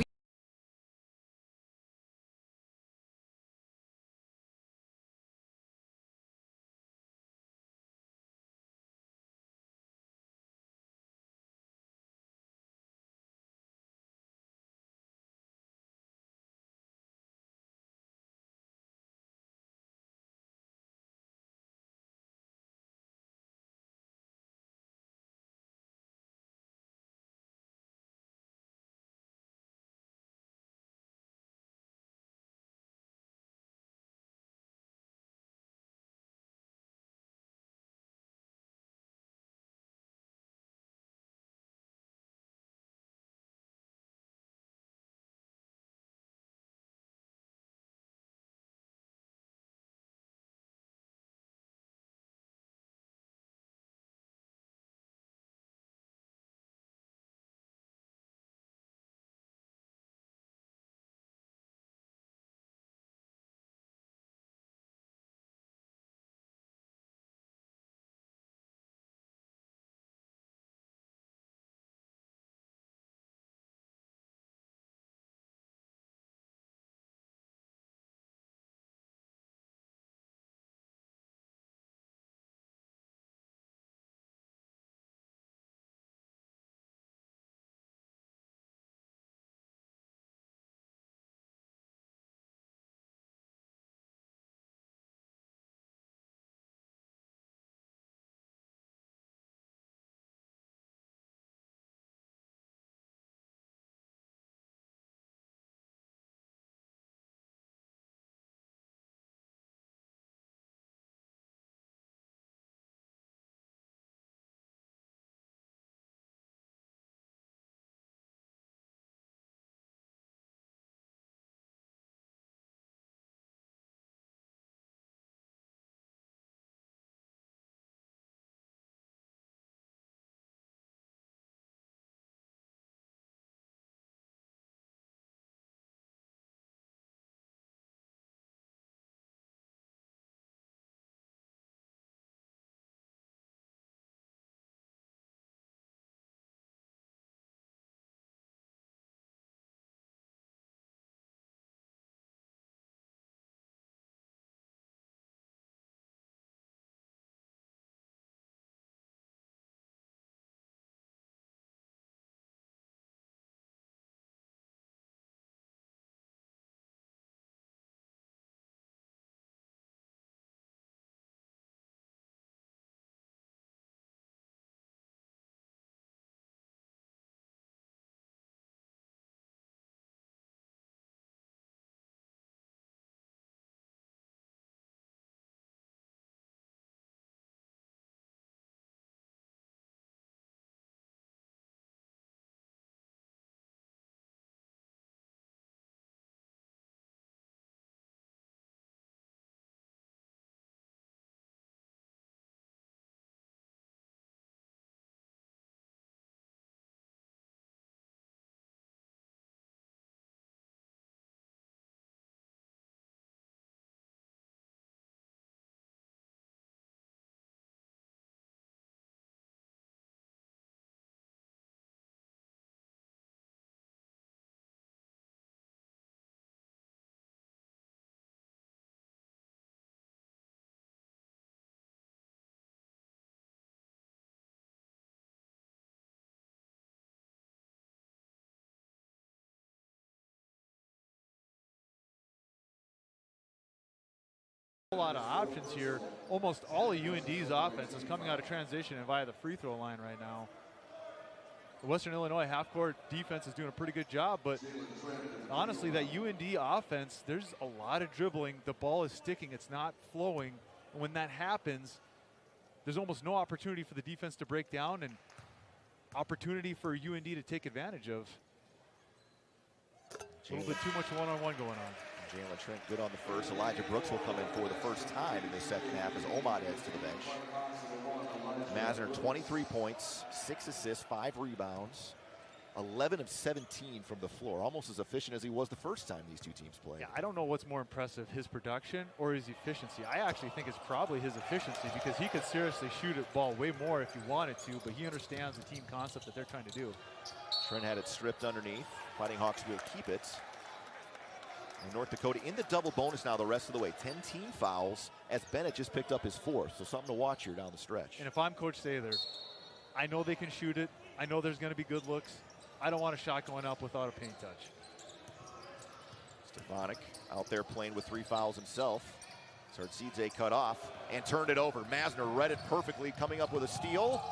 whole lot of options here. Almost all of UND's offense is coming out of transition and via the free throw line right now. The Western Illinois half-court defense is doing a pretty good job, but honestly, that UND offense, there's a lot of dribbling. The ball is sticking. It's not flowing. And when that happens, there's almost no opportunity for the defense to break down and opportunity for UND to take advantage of. A little bit too much one-on-one going on. Jalen Trent good on the first. Elijah Brooks will come in for the first time in the second half as Omad heads to the bench. Masner 23 points, 6 assists, 5 rebounds, 11 of 17 from the floor. Almost as efficient as he was the first time these two teams played. Yeah, I don't know what's more impressive, his production or his efficiency. I actually think it's probably his efficiency because he could seriously shoot a ball way more if he wanted to, but he understands the team concept that they're trying to do. Trent had it stripped underneath. Fighting Hawks will keep it. And North Dakota in the double bonus now the rest of the way. 10 team fouls as Bennett just picked up his 4th. So something to watch here down the stretch. And if I'm Coach Sather, I know they can shoot it. I know there's going to be good looks. I don't want a shot going up without a paint touch. Stefanik out there playing with 3 fouls himself. Sartsidze cut off and turned it over. Masner read it perfectly, coming up with a steal.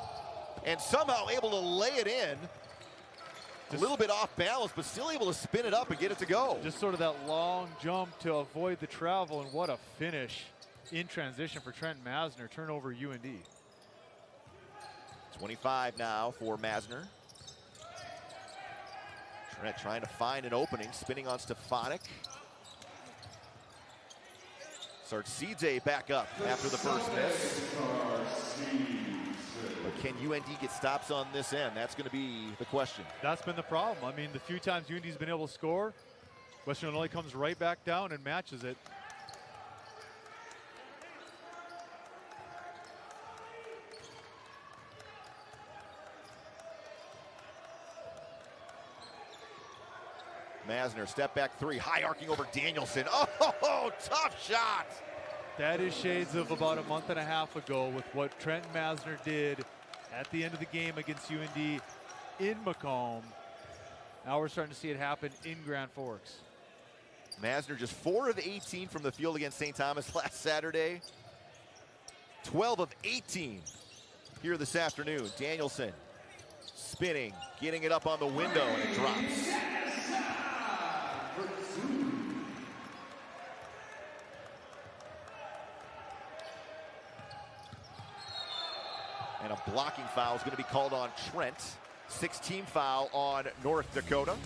And somehow able to lay it in. A little bit off balance, but still able to spin it up and get it to go. Just sort of that long jump to avoid the travel, and what a finish in transition for Trent Masner. Turnover UND. 25 now for Masner. Trent trying to find an opening, spinning on Stefanik. Sartsidze back up after the first miss. But can UND get stops on this end? That's going to be the question. That's been the problem. I mean, the few times UND's been able to score, Western Illinois comes right back down and matches it. Masner, step back 3, high arcing over Danielson. Oh, tough shot. That is shades of about a month and a half ago with what Trent Masner did at the end of the game against UND in Macomb. Now we're starting to see it happen in Grand Forks. Masner just 4 of 18 from the field against St. Thomas last Saturday. 12 of 18 here this afternoon. Danielson spinning, getting it up on the window, and it drops. And a blocking foul is going to be called on Trent. 6-team foul on North Dakota.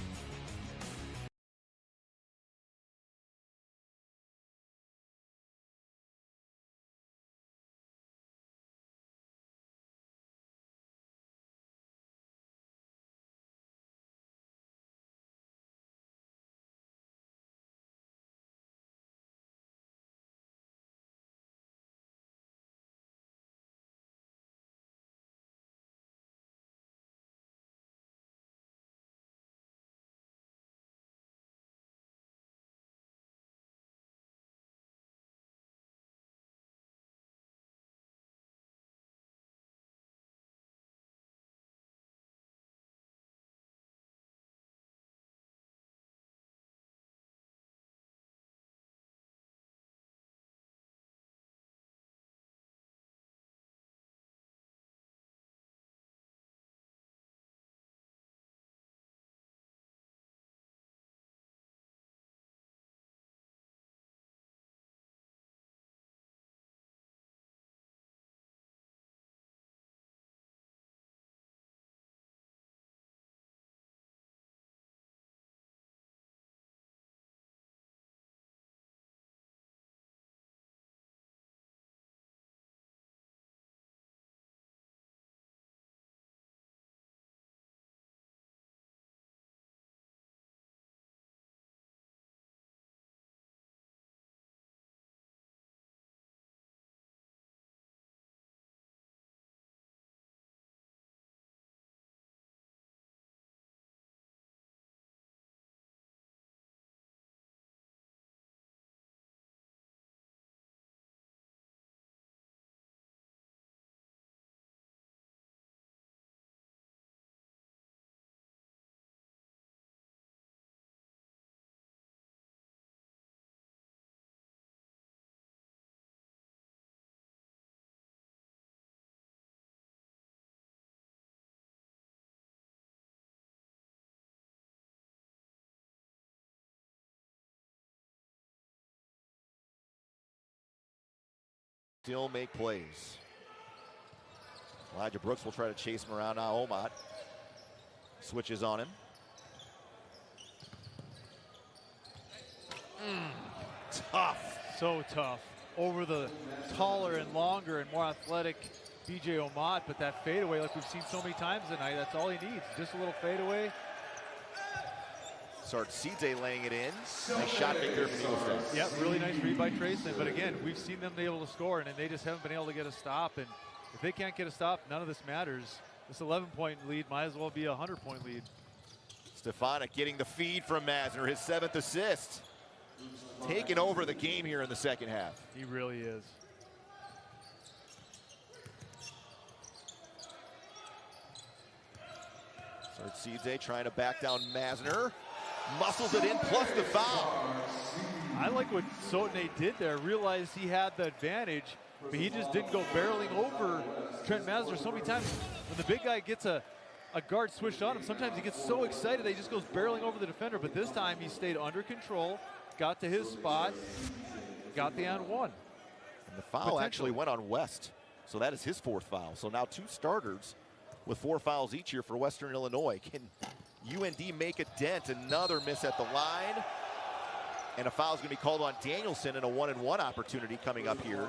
still make plays. Elijah Brooks will try to chase him around now. Omat switches on him. Tough. So tough. Over the taller and longer and more athletic B.J. Omat, but that fadeaway, like we've seen so many times tonight, that's all he needs. Just a little fadeaway. Sartsidze laying it in. Nice shot victor from Eaglestaff. Yep, really nice read by Trayson. But again, we've seen them be able to score, and they just haven't been able to get a stop. And if they can't get a stop, none of this matters. This 11-point lead might as well be a 100-point lead. Stefanik getting the feed from Masner, his 7th assist. Taking over the game here in the second half. He really is. Sartsidze trying to back down Masner. Muscles it in, plus the foul. I like what Sotene did there. Realized he had the advantage, but he just didn't go barreling over Trent Masner so many times. When the big guy gets a guard switched on him, sometimes he gets so excited that he just goes barreling over the defender. But this time he stayed under control, got to his spot, got the and one. And the foul actually went on West. So that is his 4th foul. So now 2 starters with 4 fouls each here for Western Illinois. Can UND make a dent? Another miss at the line. And a foul is going to be called on Danielson in a 1-and-1 opportunity coming up here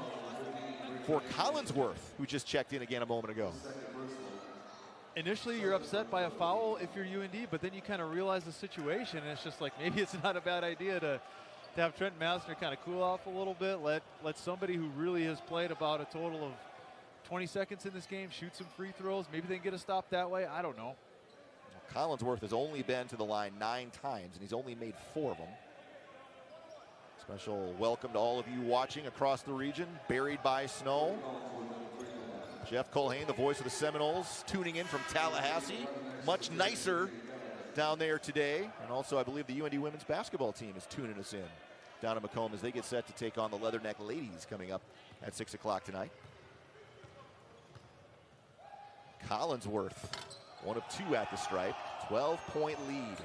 for Collinsworth, who just checked in again a moment ago. Initially, you're upset by a foul if you're UND, but then you kind of realize the situation, and it's just like maybe it's not a bad idea to have Trent Masner kind of cool off a little bit, let somebody who really has played about a total of 20 seconds in this game shoot some free throws. Maybe they can get a stop that way. I don't know. Collinsworth has only been to the line 9 times, and he's only made 4 of them. Special welcome to all of you watching across the region, buried by snow. Jeff Culhane, the voice of the Seminoles, tuning in from Tallahassee. Much nicer down there today. And also, I believe the UND women's basketball team is tuning us in down in Macomb as they get set to take on the Leatherneck ladies coming up at 6 o'clock tonight. Collinsworth, 1 of 2 at the stripe, 12-point lead.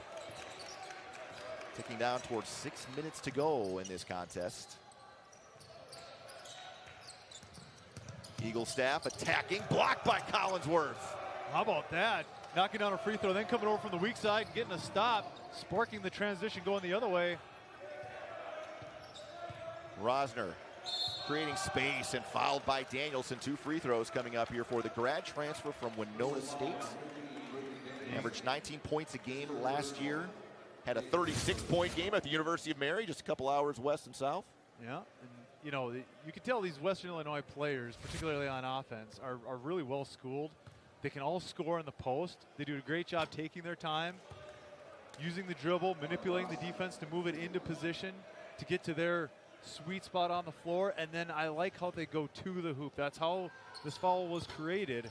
Ticking down towards 6 minutes to go in this contest. Eaglestaff attacking, blocked by Collinsworth. How about that? Knocking down a free throw, then coming over from the weak side and getting a stop, sparking the transition going the other way. Rosner creating space and fouled by Danielson. 2 free throws coming up here for the grad transfer from Winona State. Averaged 19 points a game last year. Had a 36-point game at the University of Mary, just a couple hours west and south. Yeah, and you know, you can tell these Western Illinois players, particularly on offense, are really well schooled. They can all score in the post. They do a great job taking their time, using the dribble, manipulating the defense to move it into position to get to their sweet spot on the floor. And then I like how they go to the hoop. That's how this foul was created.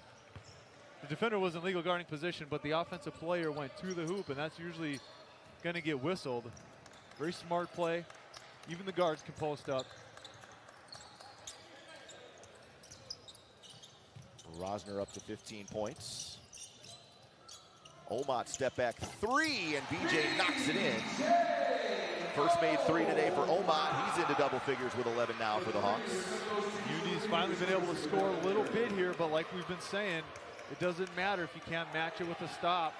The defender was in legal guarding position, but the offensive player went to the hoop, and that's usually going to get whistled. Very smart play. Even the guards can post up. Rosner up to 15 points. Omat step back 3, and BJ knocks it in. First made 3 today for Omat. He's into double figures with 11 now for the Hawks. UD's finally been able to score a little bit here, but like we've been saying, it doesn't matter if you can't match it with a stop.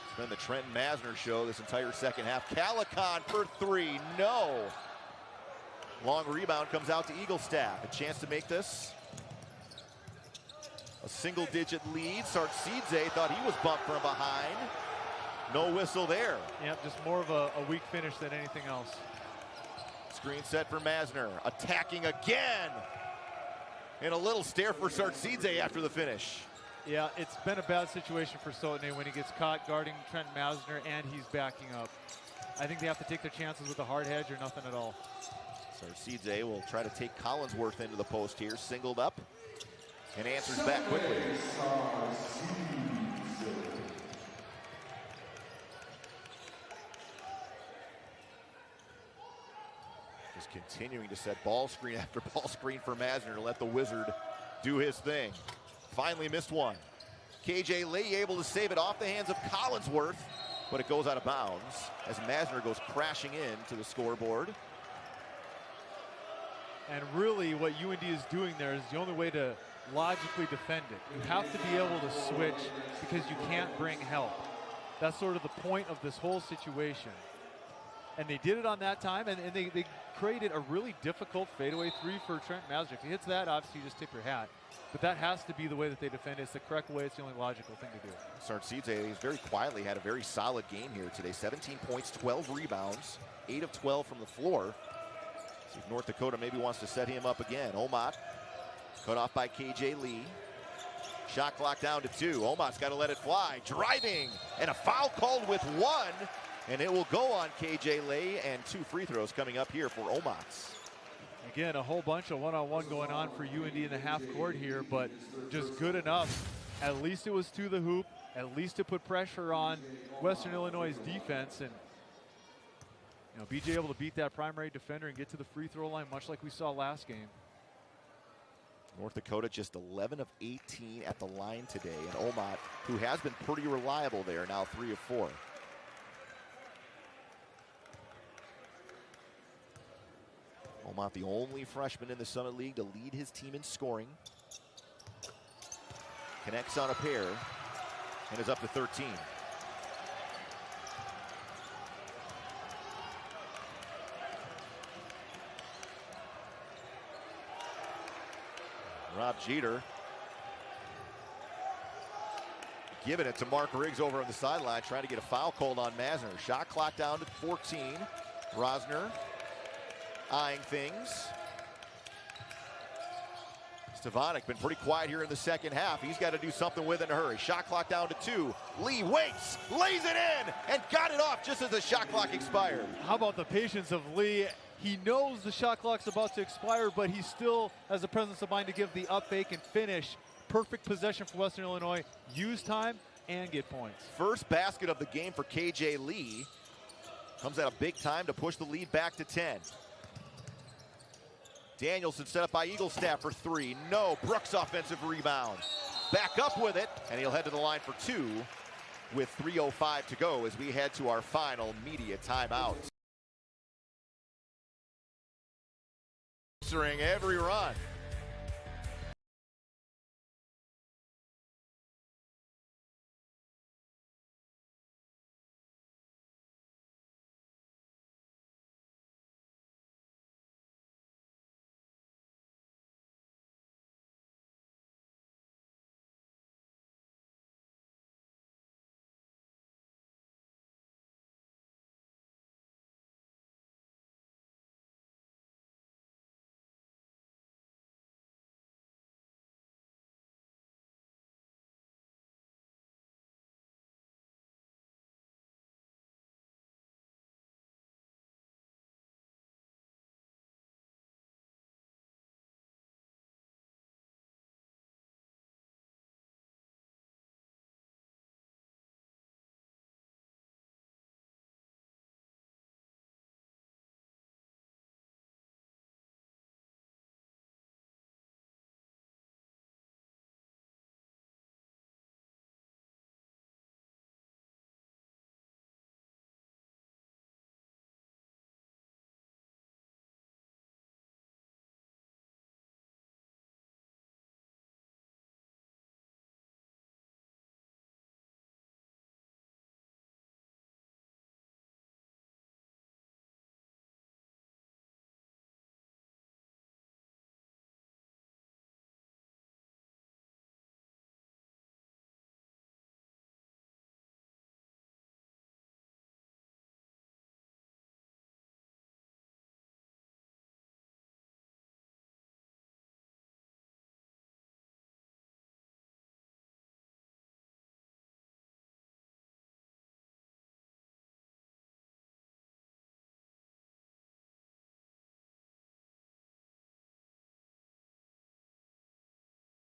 It's been the Trenton Masner show this entire second half. Calicon for 3, no. Long rebound comes out to Eaglestaff. A chance to make this a single-digit lead. Sartsidze thought he was bumped from behind. No whistle there. Yep, just more of a weak finish than anything else. Screen set for Masner. Attacking again. And a little stare for Sartsidze after the finish. Yeah, it's been a bad situation for Sotene when he gets caught guarding Trent Masner and he's backing up. I think they have to take their chances with a hard hedge or nothing at all. Sartsidze will try to take Collinsworth into the post here. Singled up and answers back quickly. Just continuing to set ball screen after ball screen for Masner to let the Wizard do his thing. Finally missed one. KJ Lee able to save it off the hands of Collinsworth, but it goes out of bounds as Masner goes crashing in to the scoreboard. And really what UND is doing there is the only way to logically defend it. You have to be able to switch because you can't bring help. That's sort of the point of this whole situation. And they did it on that time, and they created a really difficult fadeaway three for Trent Mazur. If he hits that, obviously you just tip your hat. But that has to be the way that they defend it. It's the correct way. It's the only logical thing to do. Sartsidze has very quietly had a very solid game here today. 17 points, 12 rebounds, 8 of 12 from the floor. See if North Dakota maybe wants to set him up again. Omat cut off by KJ Lee. Shot clock down to 2. Omat's got to let it fly. Driving, and a foul called with 1. And it will go on KJ Lee, and 2 free throws coming up here for Omat. Again, a whole bunch of one-on-one going on for UND in the half court here, but just good enough. At least it was to the hoop. At least to put pressure on Western Illinois' defense, and BJ able to beat that primary defender and get to the free throw line, much like we saw last game. North Dakota just 11 of 18 at the line today, and Omat, who has been pretty reliable there, now 3 of 4. Omat, the only freshman in the Summit League to lead his team in scoring. Connects on a pair and is up to 13. Rob Jeter giving it to Mark Riggs over on the sideline, trying to get a foul called on Mazur. Shot clock down to 14. Rosner eyeing things. Stavanik been pretty quiet here in the second half. He's got to do something with it in a hurry. Shot clock down to 2. Lee waits, lays it in, and got it off just as the shot clock expired. How about the patience of Lee? He knows the shot clock's about to expire, but he still has the presence of mind to give the up fake and finish. Perfect possession for Western Illinois. Use time and get points. First basket of the game for KJ Lee. Comes at a big time to push the lead back to 10. Danielson set up by Eaglestaff for 3. No. Brooks offensive rebound. Back up with it, and he'll head to the line for 2 with 3:05 to go as we head to our final media timeout. Answering every run.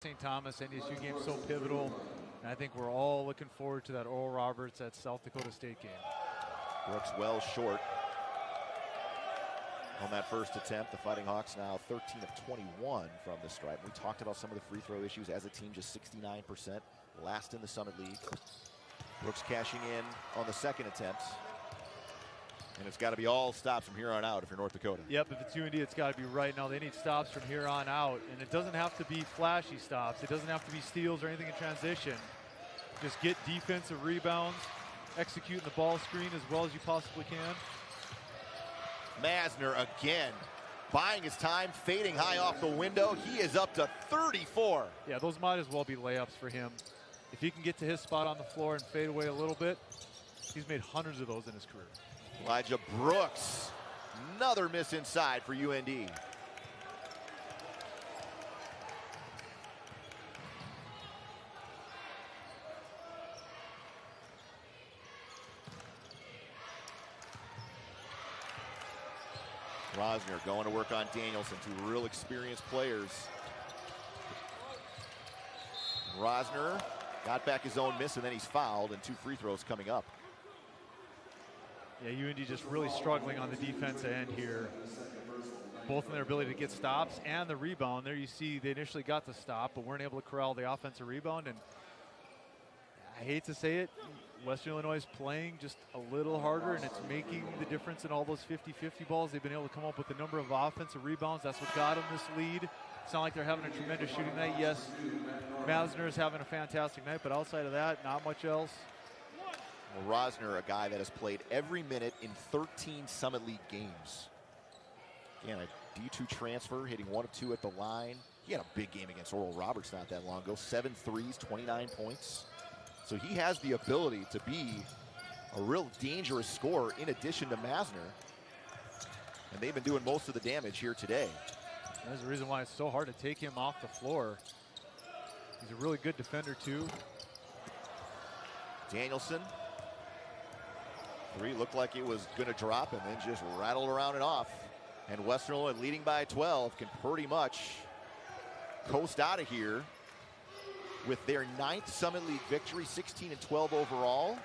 St. Thomas NDSU game so pivotal, and I think we're all looking forward to that Oral Roberts at South Dakota State game. Brooks well short on that first attempt. The Fighting Hawks now 13 of 21 from the stripe. We talked about some of the free throw issues as a team, just 69%, last in the Summit League. Brooks cashing in on the second attempt. And it's got to be all stops from here on out if you're North Dakota. Yep, if it's UND, it's got to be right now. They need stops from here on out. And it doesn't have to be flashy stops. It doesn't have to be steals or anything in transition. Just get defensive rebounds, executing the ball screen as well as you possibly can. Masner again, buying his time, fading high off the window. He is up to 34. Yeah, those might as well be layups for him. If he can get to his spot on the floor and fade away a little bit, he's made hundreds of those in his career. Elijah Brooks, another miss inside for UND. Rosner going to work on Danielson, two real experienced players. Rosner got back his own miss, and then he's fouled, and two free throws coming up. Yeah, UND just really struggling on the defensive end here, both in their ability to get stops and the rebound. There you see they initially got the stop, but weren't able to corral the offensive rebound. And I hate to say it, Western Illinois is playing just a little harder, and it's making the difference in all those 50-50 balls. They've been able to come up with a number of offensive rebounds. That's what got them this lead. It's not like they're having a tremendous shooting night. Yes, Masner is having a fantastic night, but outside of that, not much else. Well, Rosner, a guy that has played every minute in 13 Summit League games. Again, a D2 transfer, hitting 1 of 2 at the line. He had a big game against Oral Roberts not that long ago. 7 threes, 29 points. So he has the ability to be a real dangerous scorer in addition to Masner. And they've been doing most of the damage here today. There's a reason why it's so hard to take him off the floor. He's a really good defender too. Danielson. Three looked like it was going to drop and then just rattled around and off. And Western Illinois leading by 12 can pretty much coast out of here with their 9th Summit League victory, 16-12 overall.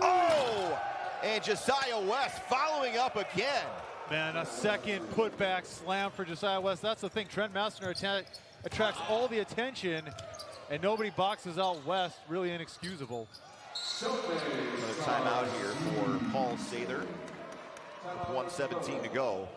Oh! And Josiah West following up again. Man, a second putback slam for Josiah West. That's the thing. Trent Masner attracts all the attention, and nobody boxes out West. Really inexcusable. Another timeout here for Paul Sather. 1:17 to go.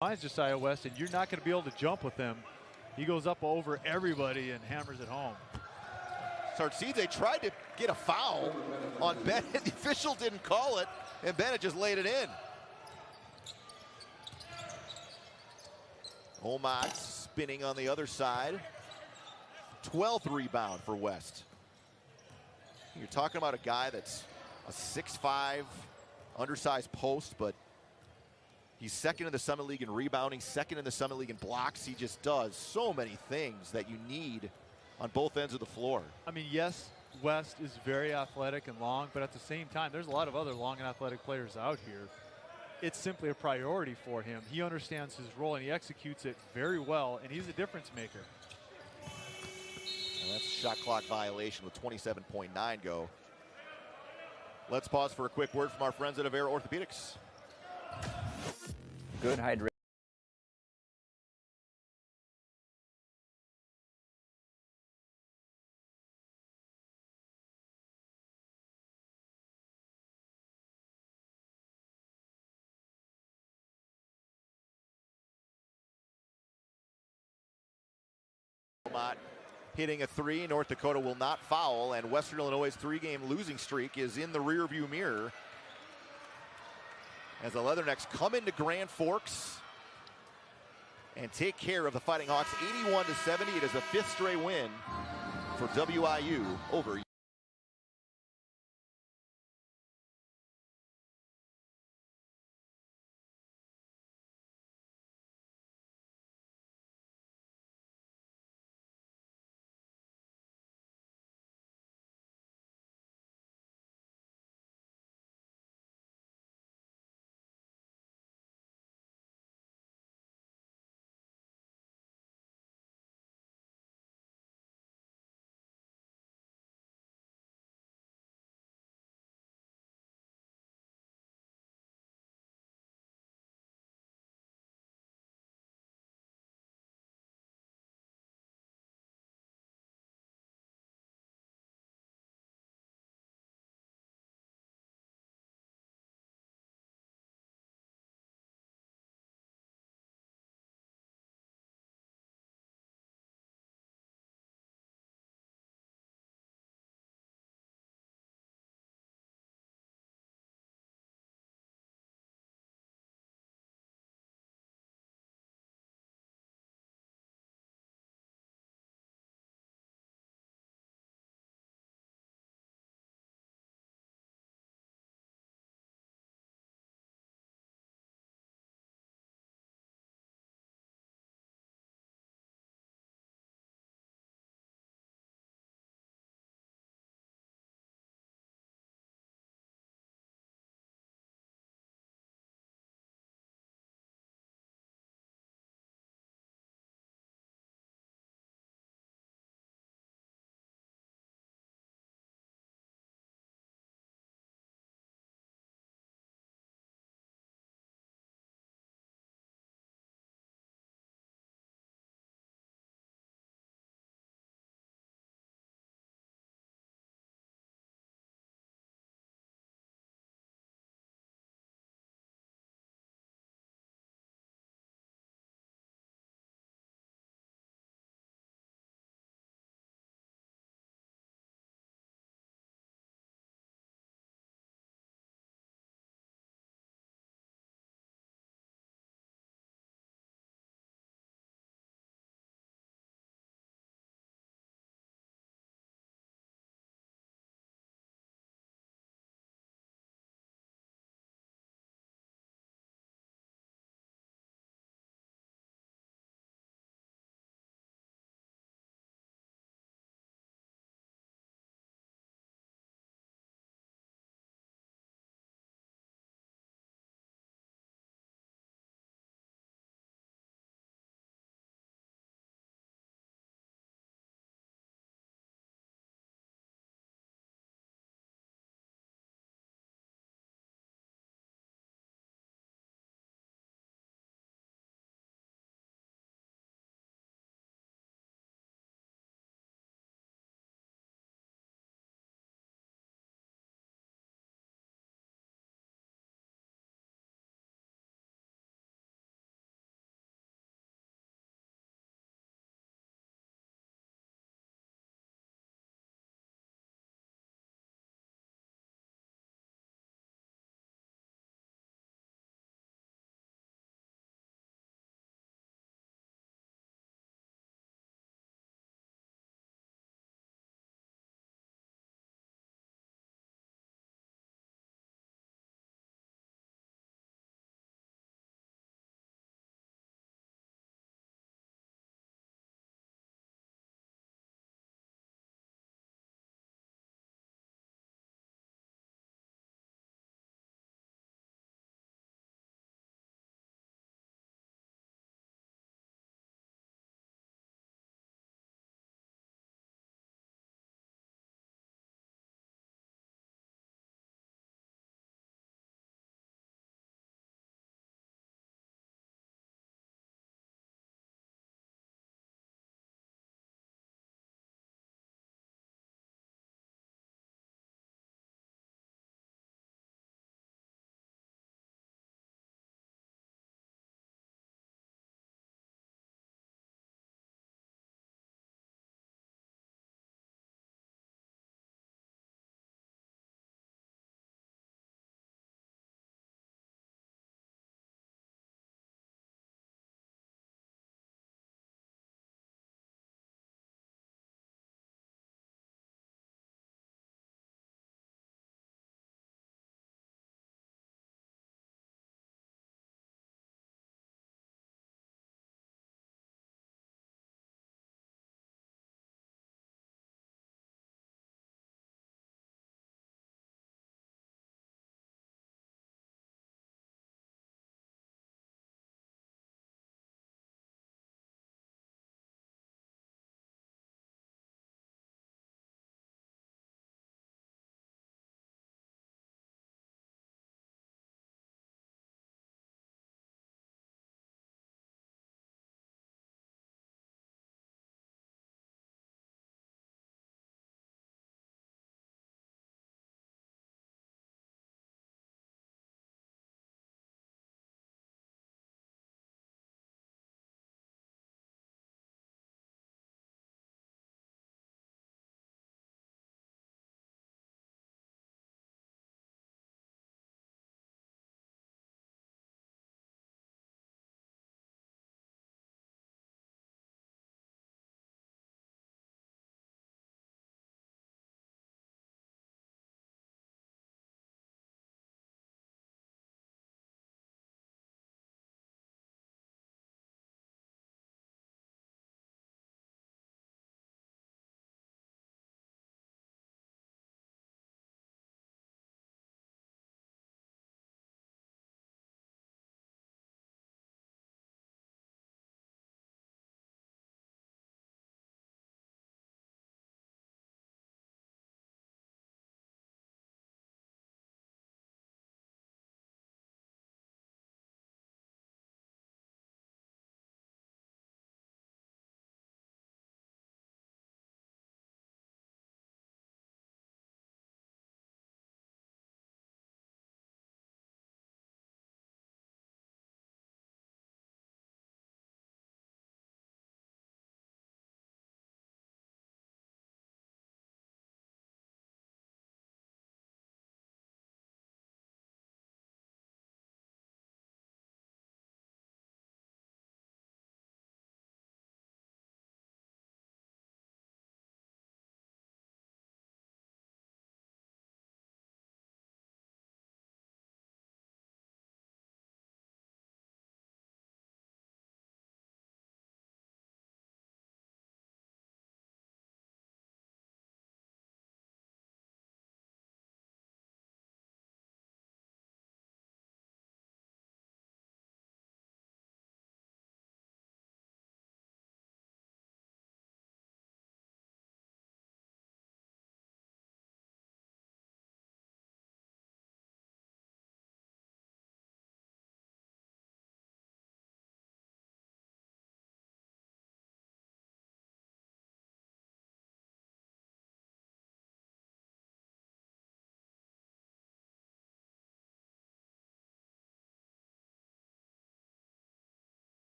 Finds Josiah West, and you're not going to be able to jump with him. He goes up over everybody and hammers it home. Sartsidze tried to get a foul on Bennett. The official didn't call it, and Bennett just laid it in. Omot spinning on the other side. 12th rebound for West. You're talking about a guy that's a 6'5", undersized post, but he's second in the Summit League in rebounding, second in the Summit League in blocks. He just does so many things that you need on both ends of the floor. I mean, yes, West is very athletic and long, but at the same time, there's a lot of other long and athletic players out here. It's simply a priority for him. He understands his role and he executes it very well, and he's a difference maker. And that's a shot clock violation with 27.9 go. Let's pause for a quick word from our friends at Avera Orthopedics. Good hydration. Hitting a three. North Dakota will not foul, and Western Illinois' 3-game losing streak is in the rearview mirror as the Leathernecks come into Grand Forks and take care of the Fighting Hawks 81-70. It is a 5th straight win for WIU over